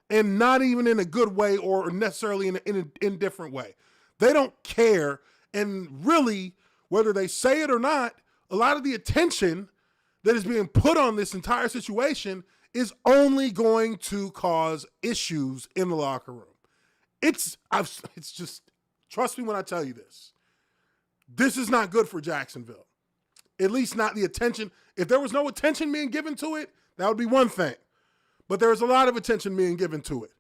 And not even in a good way or necessarily in an indifferent way. They don't care. And really, whether they say it or not, a lot of the attention that is being put on this entire situation is only going to cause issues in the locker room. It's just, trust me when I tell you this. This is not good for Jacksonville. At least not the attention. If there was no attention being given to it, that would be one thing. But there's a lot of attention being given to it,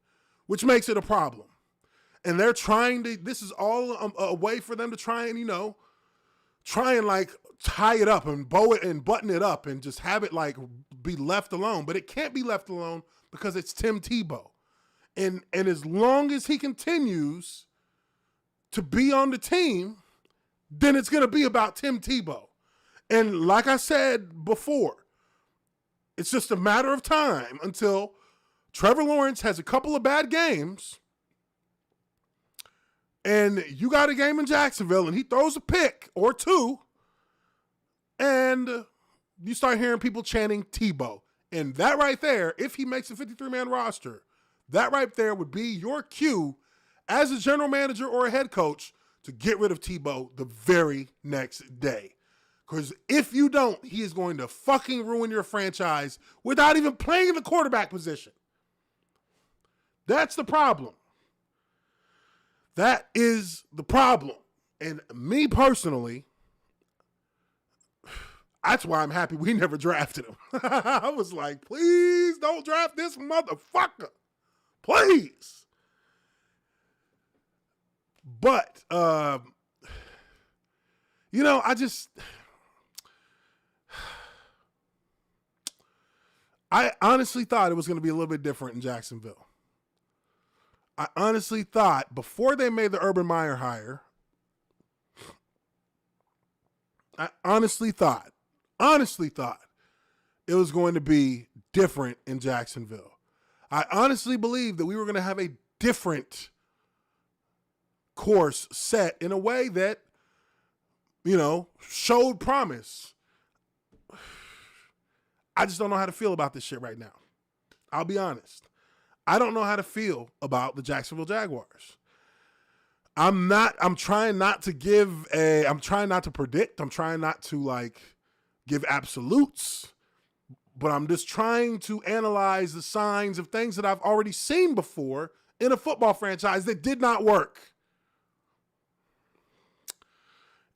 which makes it a problem. And they're trying to, this is all a way for them to try and, like tie it up and bow it and button it up and just have it like be left alone. But it can't be left alone because it's Tim Tebow. And as long as he continues to be on the team, then it's going to be about Tim Tebow. And like I said before, it's just a matter of time until Trevor Lawrence has a couple of bad games and you got a game in Jacksonville and he throws a pick or two and you start hearing people chanting Tebow. And that right there, if he makes a 53-man roster, that right there would be your cue as a general manager or a head coach to get rid of Tebow the very next day. Because if you don't, he is going to fucking ruin your franchise without even playing the quarterback position. That's the problem. That is the problem. And me personally, that's why I'm happy we never drafted him. I was like, please don't draft this motherfucker. Please. But, I honestly thought it was going to be a little bit different in Jacksonville. I honestly thought before they made the Urban Meyer hire, I honestly thought it was going to be different in Jacksonville. I honestly believed that we were going to have a different course set in a way that, showed promise. I just don't know how to feel about this shit right now. I'll be honest. I don't know how to feel about the Jacksonville Jaguars. I'm trying not to predict. I'm trying not to give absolutes, but I'm just trying to analyze the signs of things that I've already seen before in a football franchise that did not work.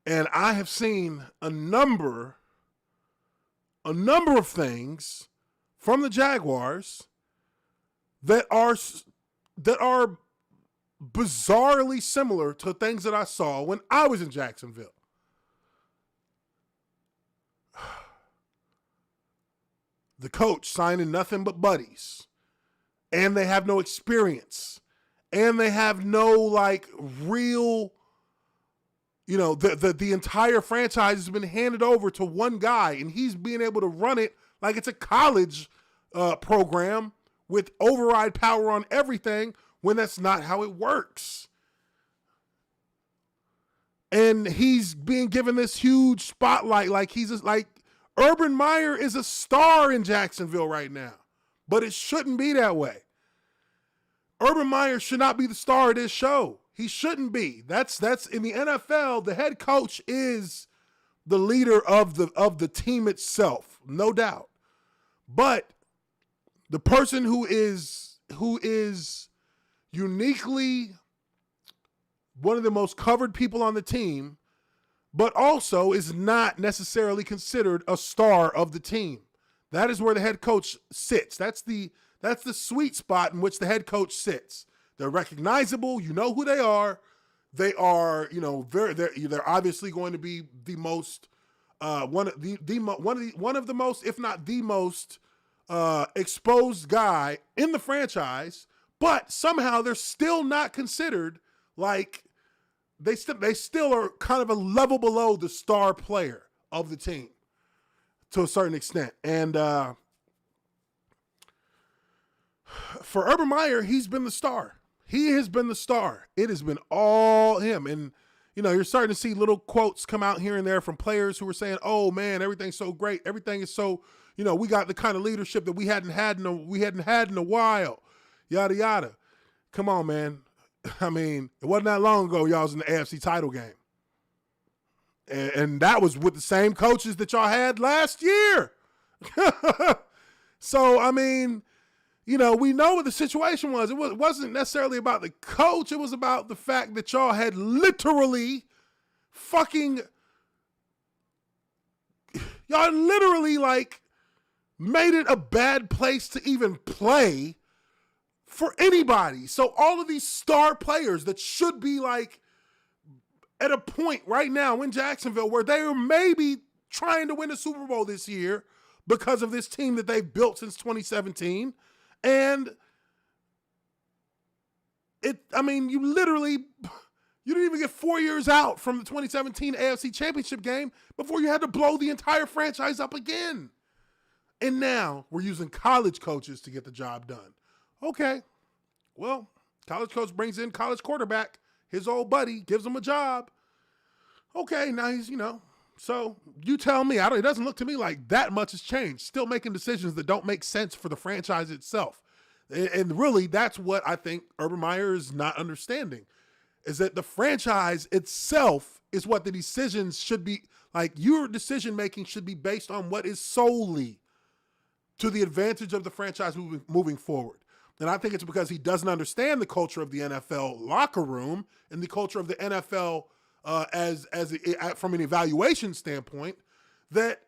And I have seen a number of things from the Jaguars that are bizarrely similar to things that I saw when I was in Jacksonville. The coach signing nothing but buddies, and they have no experience, and they have no real, the entire franchise has been handed over to one guy, and he's being able to run it like it's a college program with override power on everything when that's not how it works. And he's being given this huge spotlight Urban Meyer is a star in Jacksonville right now, but it shouldn't be that way. Urban Meyer should not be the star of this show. He shouldn't be. That's in the NFL, the head coach is the leader of the team itself, no doubt. But the person who is uniquely one of the most covered people on the team, but also is not necessarily considered a star of the team. That is where the head coach sits. That's the sweet spot in which the head coach sits. They're recognizable. You know who they are. They are, they're obviously going to be the most one of the most, if not the most, exposed guy in the franchise. But somehow they're still not considered like they still are kind of a level below the star player of the team to a certain extent. And for Urban Meyer, he's been the star. He has been the star. It has been all him. And, you're starting to see little quotes come out here and there from players who are saying, oh, man, everything's so great. Everything is so, we got the kind of leadership that we hadn't had in a while. Yada, yada. Come on, man. I mean, it wasn't that long ago y'all was in the AFC title game. And that was with the same coaches that y'all had last year. So, I mean, we know what the situation was. It wasn't necessarily about the coach. It was about the fact that y'all had literally made it a bad place to even play for anybody. So all of these star players that should be at a point right now in Jacksonville where they are maybe trying to win a Super Bowl this year because of this team that they've built since 2017. And you didn't even get 4 years out from the 2017 AFC Championship game before you had to blow the entire franchise up again. And now we're using college coaches to get the job done. Okay, well, college coach brings in college quarterback, his old buddy, gives him a job. Okay, now he's, so you tell me, it doesn't look to me like that much has changed. Still making decisions that don't make sense for the franchise itself. And really, that's what I think Urban Meyer is not understanding, is that the franchise itself is what the decisions should be, your decision-making should be based on what is solely to the advantage of the franchise moving forward. And I think it's because he doesn't understand the culture of the NFL locker room and the culture of the NFL from an evaluation standpoint, that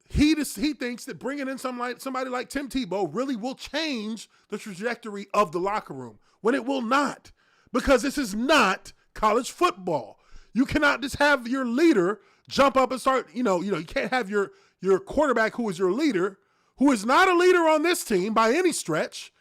he thinks that bringing in somebody like Tim Tebow really will change the trajectory of the locker room, when it will not, because this is not college football. You cannot just have your leader jump up and start, you can't have your quarterback, who is your leader, who is not a leader on this team by any stretch.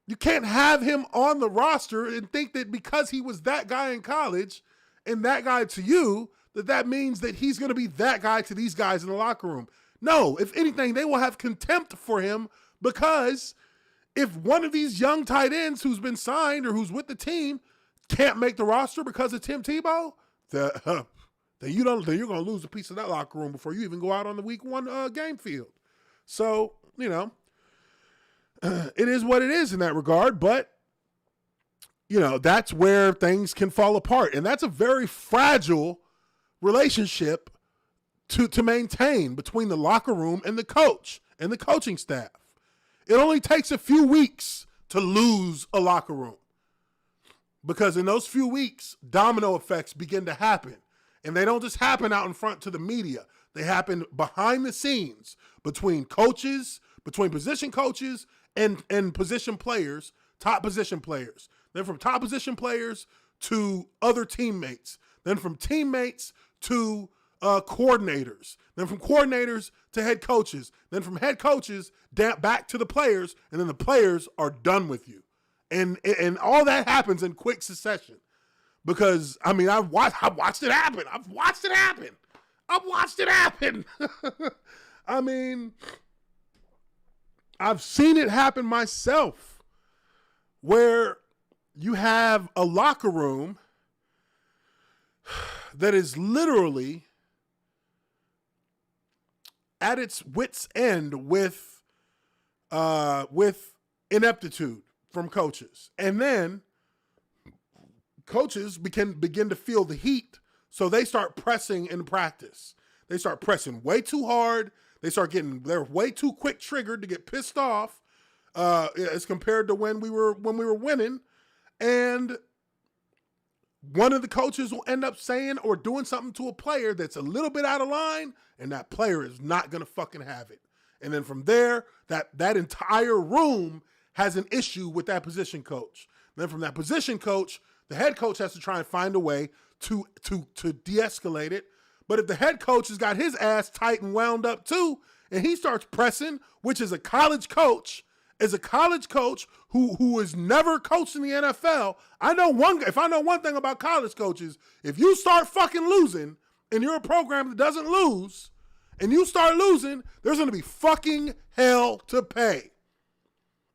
You can't have him on the roster and think that because he was that guy in college and that guy to you, that means that he's going to be that guy to these guys in the locker room. No, if anything, they will have contempt for him, because if one of these young tight ends who's been signed or who's with the team can't make the roster because of Tim Tebow, then you're going to lose a piece of that locker room before you even go out on the week one game field. So, it is what it is in that regard, but, that's where things can fall apart. And that's a very fragile relationship to maintain between the locker room and the coach and the coaching staff. It only takes a few weeks to lose a locker room, because in those few weeks, domino effects begin to happen. And they don't just happen out in front to the media. They happen behind the scenes between coaches, between position coaches and position players, top position players. Then from top position players to other teammates. Then from teammates to coordinators. Then from coordinators to head coaches. Then from head coaches back to the players. And then the players are done with you. And all that happens in quick succession. Because, I've watched it happen. I've watched it happen. I've seen it happen myself, where you have a locker room that is literally at its wit's end with ineptitude from coaches. And then coaches begin to feel the heat, so they start pressing in practice. They start pressing way too hard. They're way too quick triggered to get pissed off as compared to when we were winning. And one of the coaches will end up saying or doing something to a player that's a little bit out of line, and that player is not going to fucking have it. And then from there, that entire room has an issue with that position coach. And then from that position coach, the head coach has to try and find a way to de-escalate it. But if the head coach has got his ass tight and wound up too, and he starts pressing, which is a college coach who has never coached in the NFL, if I know one thing about college coaches, if you start fucking losing and you're a program that doesn't lose, and you start losing, there's going to be fucking hell to pay.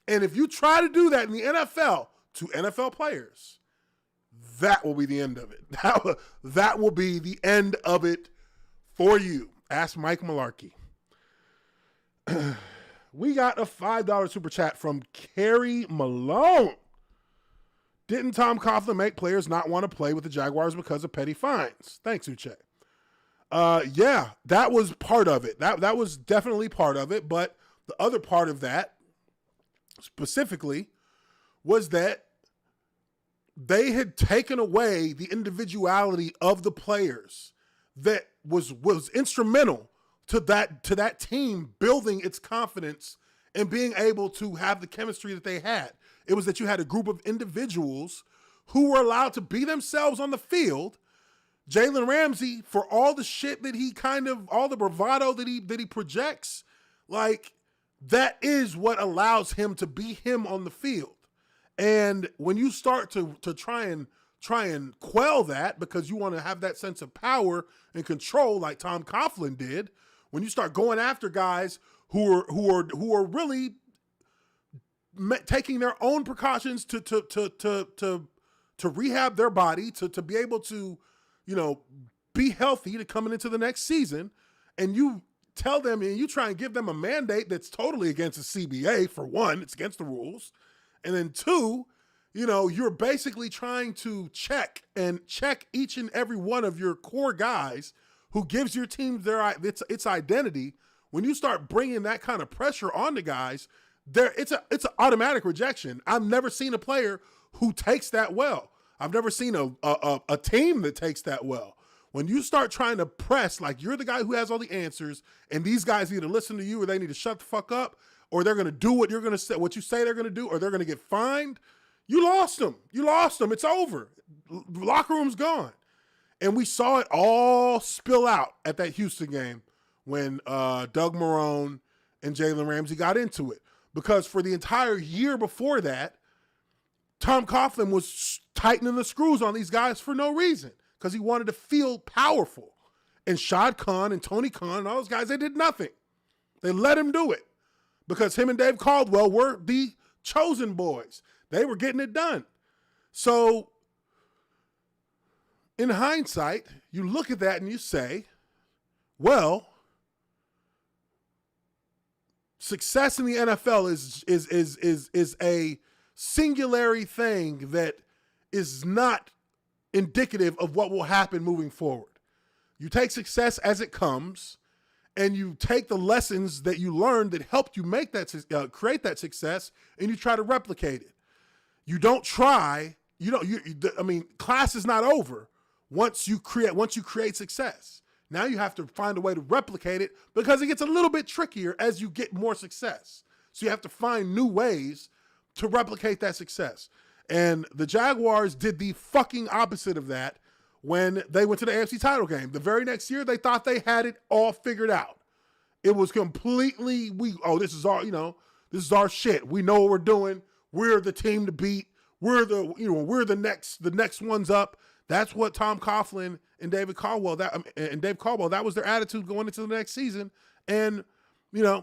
And if you try to do that in the NFL to NFL players, that will be the end of it. That will be the end of it for you. Ask Mike Malarkey. We got a $5 super chat from Carrie Malone. Didn't Tom Coughlin make players not want to play with the Jaguars because of petty fines? Thanks, Uche. Yeah, that was part of it. That was definitely part of it. But the other part of that specifically was that they had taken away the individuality of the players that was instrumental to that team building its confidence and being able to have the chemistry that they had. It was that you had a group of individuals who were allowed to be themselves on the field. Jalen Ramsey, for all the shit that all the bravado that he projects, like, that is what allows him to be him on the field. And when you start to try and quell that because you want to have that sense of power and control like Tom Coughlin did, when you start going after guys who are really taking their own precautions to rehab their body, to be able to, be healthy to coming into the next season, and you tell them and you try and give them a mandate that's totally against the CBA, for one, it's against the rules. And then two, you're basically trying to check each and every one of your core guys who gives your team its identity. When you start bringing that kind of pressure on the guys, it's an automatic rejection. I've never seen a player who takes that well. I've never seen a team that takes that well. When you start trying to press like you're the guy who has all the answers, and these guys either listen to you or they need to shut the fuck up, or they're going to do what you say they're going to do, or they're going to get fined, you lost them. It's over. The locker room's gone. And we saw it all spill out at that Houston game when Doug Marrone and Jalen Ramsey got into it. Because for the entire year before that, Tom Coughlin was tightening the screws on these guys for no reason, because he wanted to feel powerful. And Shad Khan and Tony Khan and all those guys, they did nothing. They let him do it because him and Dave Caldwell were the chosen boys. They were getting it done. So in hindsight, you look at that and you say, well, success in the NFL is a singularity thing that is not indicative of what will happen moving forward. You take success as it comes, and you take the lessons that you learned that helped you make that create that success, and you try to replicate it. You don't try. Class is not over once you create success. Now you have to find a way to replicate it, because it gets a little bit trickier as you get more success. So you have to find new ways to replicate that success. And the Jaguars did the fucking opposite of that when they went to the AFC title game. The very next year, they thought they had it all figured out. It was completely, this is our shit. We know what we're doing. We're the team to beat. We're the next ones up. That's what Tom Coughlin and Dave Caldwell, that was their attitude going into the next season. And,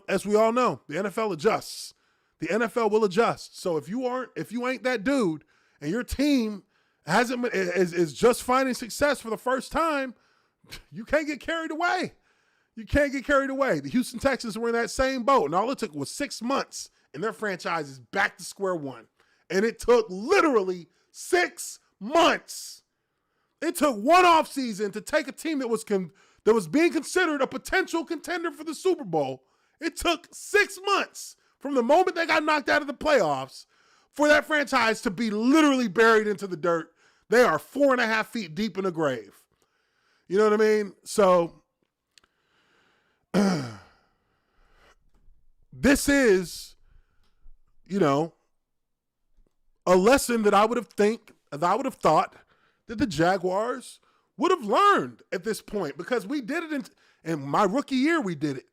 as we all know, the NFL adjusts. The NFL will adjust. So if you ain't that dude and your team is just finding success for the first time, you can't get carried away. You can't get carried away. The Houston Texans were in that same boat, and all it took was 6 months, and their franchise is back to square one. And it took literally 6 months. It took one offseason to take a team that was being considered a potential contender for the Super Bowl. It took 6 months from the moment they got knocked out of the playoffs for that franchise to be literally buried into the dirt. They are 4.5 feet deep in the grave. You know what I mean? So this is, a lesson that I would have thought that the Jaguars would have learned at this point, because we did it in my rookie year. We did it.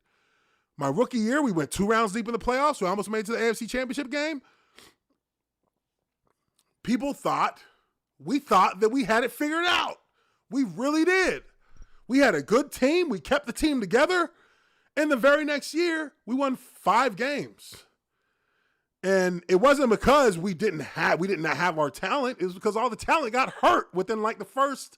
My rookie year, we went 2 rounds deep in the playoffs. We almost made it to the AFC Championship game. We thought that we had it figured out. We really did. We had a good team. We kept the team together. And the very next year, we won 5 games. And it wasn't because we didn't have our talent. It was because all the talent got hurt within the first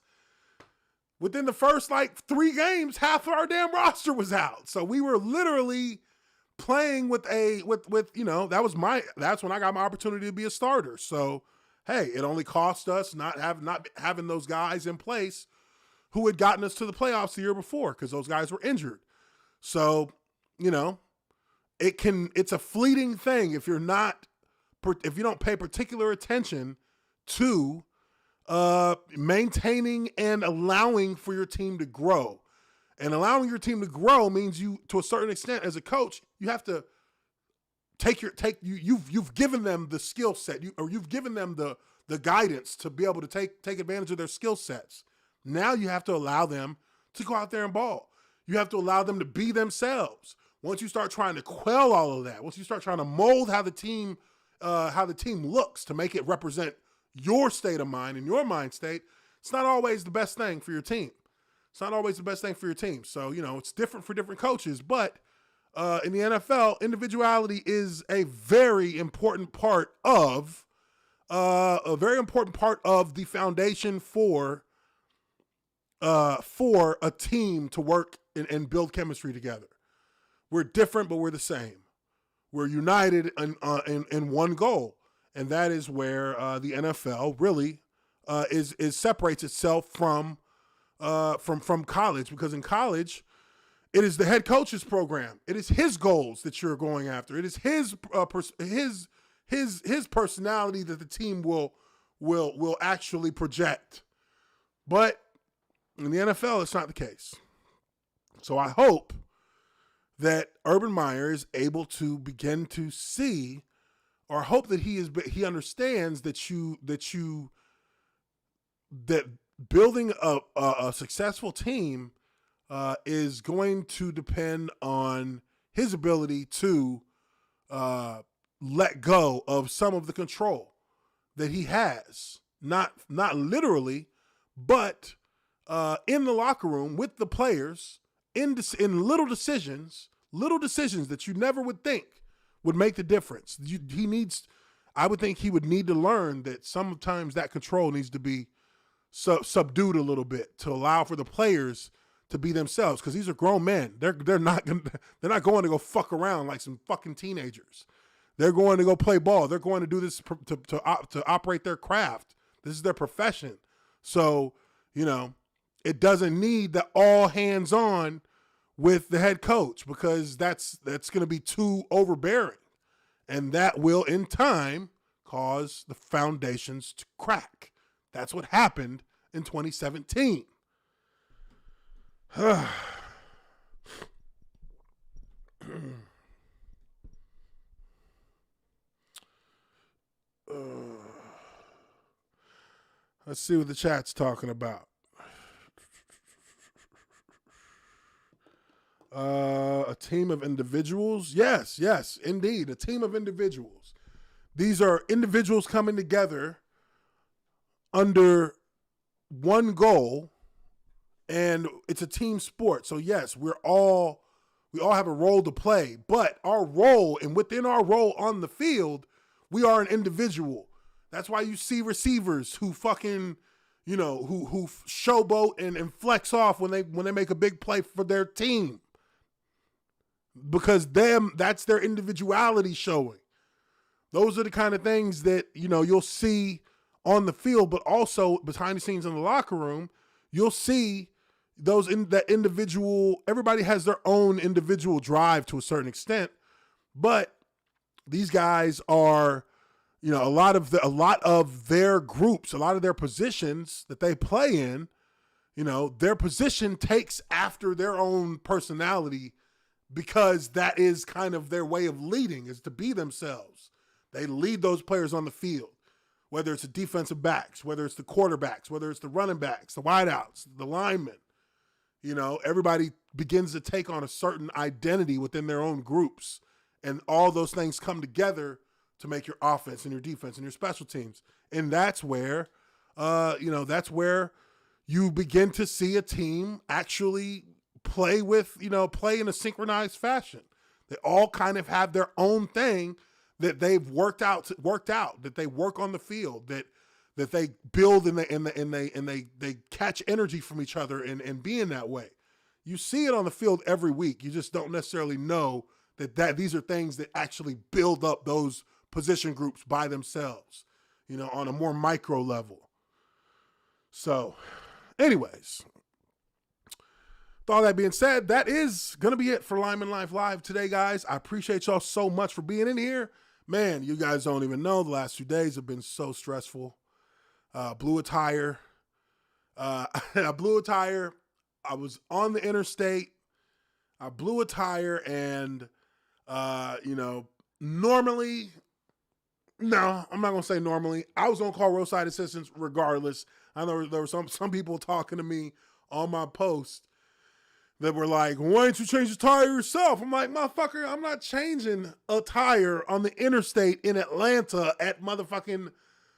3 games. Half of our damn roster was out. So we were literally playing that's when I got my opportunity to be a starter. So, hey, it only cost us not having those guys in place who had gotten us to the playoffs the year before, because those guys were injured. So, it's a fleeting thing if you don't pay particular attention to maintaining and allowing for your team to grow. And allowing your team to grow means you, to a certain extent, as a coach, you have to you've given them the skill set, you've given them the guidance to be able to take advantage of their skill sets. Now you have to allow them to go out there and ball. You have to allow them to be themselves. Once you start trying to quell all of that, once you start trying to mold how the team looks to make it represent your state of mind and your mind state, it's not always the best thing for your team. It's not always the best thing for your team. So, it's different for different coaches. But in the NFL, individuality is a very important part of the foundation for a team to work and build chemistry together. We're different, but we're the same. We're united in one goal, and that is where the NFL really separates itself from college, because in college, it is the head coach's program. It is his goals that you're going after. It is his personality that the team will actually project. But in the NFL, it's not the case. So I hope that Urban Meyer is able to begin to see, or hope that he understands that building a successful team is going to depend on his ability to let go of some of the control that he has, not literally, but in the locker room with the players, in little decisions that you never would think would make the difference. I would think he would need to learn that sometimes that control needs to be subdued a little bit to allow for the players to be themselves, because these are grown men. They're not going to go fuck around like some fucking teenagers. They're going to go play ball. They're going to do this to operate their craft. This is their profession. So, it doesn't need the all hands on with the head coach, because that's going to be too overbearing, and that will in time cause the foundations to crack. That's what happened in 2017. Let's see what the chat's talking about. A team of individuals? Yes, indeed. A team of individuals. These are individuals coming together under one goal, and it's a team sport. So yes, we all have a role to play, but our role, and within our role on the field, we are an individual. That's why you see receivers who fucking, who showboat and flex off when they make a big play for their team. Because that's their individuality showing. Those are the kind of things that, you'll see on the field, but also behind the scenes in the locker room, you'll see that individual. Everybody has their own individual drive to a certain extent, but these guys are, a lot of their groups, a lot of their positions that they play in, their position takes after their own personality, because that is kind of their way of leading, is to be themselves. They lead those players on the field, whether it's the defensive backs, whether it's the quarterbacks, whether it's the running backs, the wideouts, the linemen. Everybody begins to take on a certain identity within their own groups, and all those things come together to make your offense and your defense and your special teams. And that's where, you begin to see a team actually play in a synchronized fashion. They all kind of have their own thing that they've worked out, that they work on the field, that they build and they catch energy from each other and being that way. You see it on the field every week. You just don't necessarily know that these are things that actually build up those position groups by themselves, on a more micro level. So, anyways, with all that being said, that is going to be it for Lineman Life Live today, guys. I appreciate y'all so much for being in here. Man, you guys don't even know, the last 2 days have been so stressful. Blew a tire. I blew a tire. I was on the interstate. I blew a tire, and, normally, no, I'm not going to say normally. I was going to call roadside assistance regardless. I know there were some people talking to me on my post that were like, why don't you change the tire yourself? I'm like, motherfucker, I'm not changing a tire on the interstate in Atlanta at motherfucking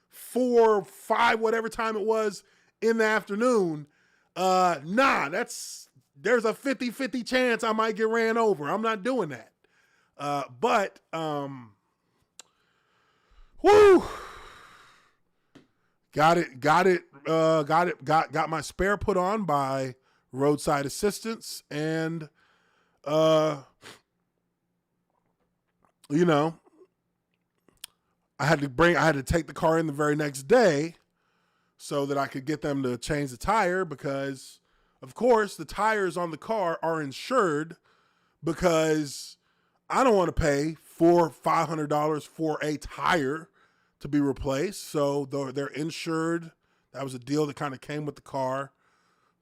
4, 5, whatever time it was in the afternoon. There's a 50-50 chance I might get ran over. I'm not doing that. Whoo! Got my spare put on by roadside assistance, and I had to take the car in the very next day so that I could get them to change the tire, because of course the tires on the car are insured, because I don't want to pay $500 for a tire to be replaced. So they're insured. That was a deal that kind of came with the car.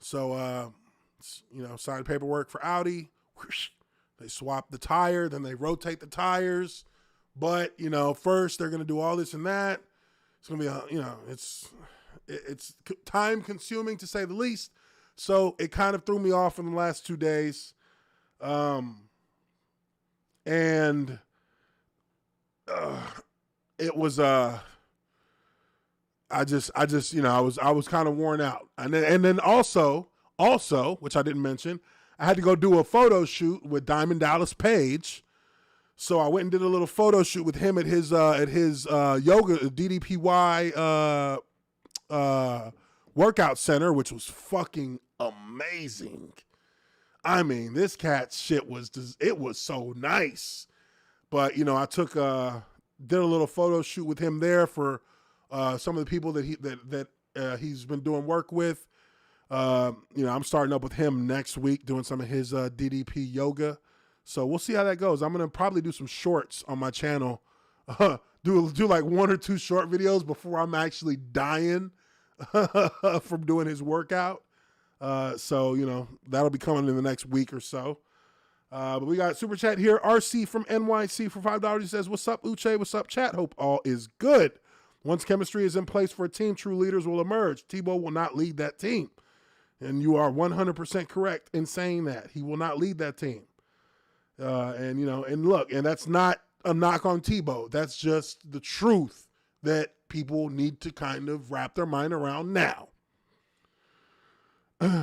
So, signed paperwork for Audi. Whoosh, they swap the tire, then they rotate the tires. But, first they're going to do all this and that. It's going to be, it's time consuming to say the least. So it kind of threw me off in the last 2 days. And it was, I was kind of worn out. And then also, which I didn't mention, I had to go do a photo shoot with Diamond Dallas Page. So I went and did a little photo shoot with him at his yoga DDPY workout center, which was fucking amazing. I mean, this cat's shit was so nice. But I did a little photo shoot with him there for some of the people that he's been doing work with. I'm starting up with him next week doing some of his DDP yoga. So we'll see how that goes. I'm gonna probably do some shorts on my channel. Do like 1 or 2 short videos before I'm actually dying from doing his workout. So that'll be coming in the next week or so. But we got super chat here. RC from NYC for $5. He says, "What's up, Uche? What's up, chat? Hope all is good. Once chemistry is in place for a team, true leaders will emerge. Tebow will not lead that team." And you are 100% correct in saying that. He will not lead that team. And look, and that's not a knock on Tebow. That's just the truth that people need to kind of wrap their mind around now.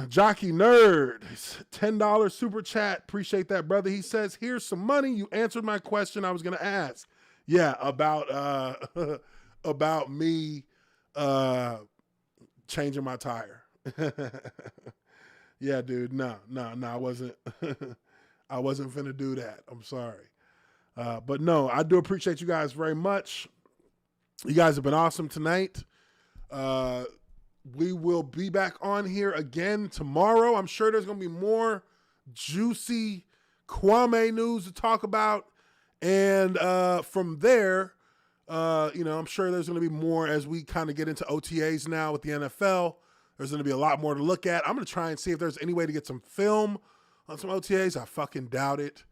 Jockey Nerd, $10 super chat. Appreciate that, brother. He says, "Here's some money. You answered my question I was going to ask." Yeah, about me changing my tire. Yeah, dude. No, I wasn't. I wasn't finna do that. I'm sorry. But no, I do appreciate you guys very much. You guys have been awesome tonight. We will be back on here again tomorrow. I'm sure there's going to be more juicy Kwame news to talk about. And from there, I'm sure there's going to be more as we kind of get into OTAs now with the NFL. There's going to be a lot more to look at. I'm going to try and see if there's any way to get some film on some OTAs. I fucking doubt it.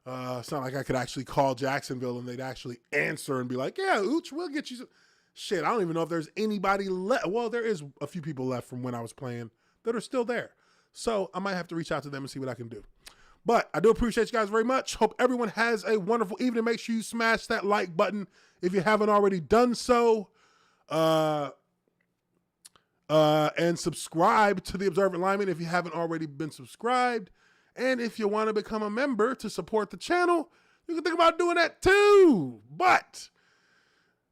It's not like I could actually call Jacksonville and they'd actually answer and be like, yeah, Uche, we'll get you some. Shit, I don't even know if there's anybody left. Well, there is a few people left from when I was playing that are still there. So I might have to reach out to them and see what I can do. But I do appreciate you guys very much. Hope everyone has a wonderful evening. Make sure you smash that like button if you haven't already done so. And subscribe to the Observant Lineman if you haven't already been subscribed. And if you want to become a member to support the channel, you can think about doing that too. But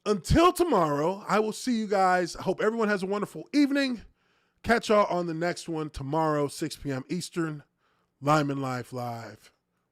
until tomorrow, I will see you guys. I hope everyone has a wonderful evening. Catch y'all on the next one tomorrow, 6 p.m. Eastern. Lineman Life Live.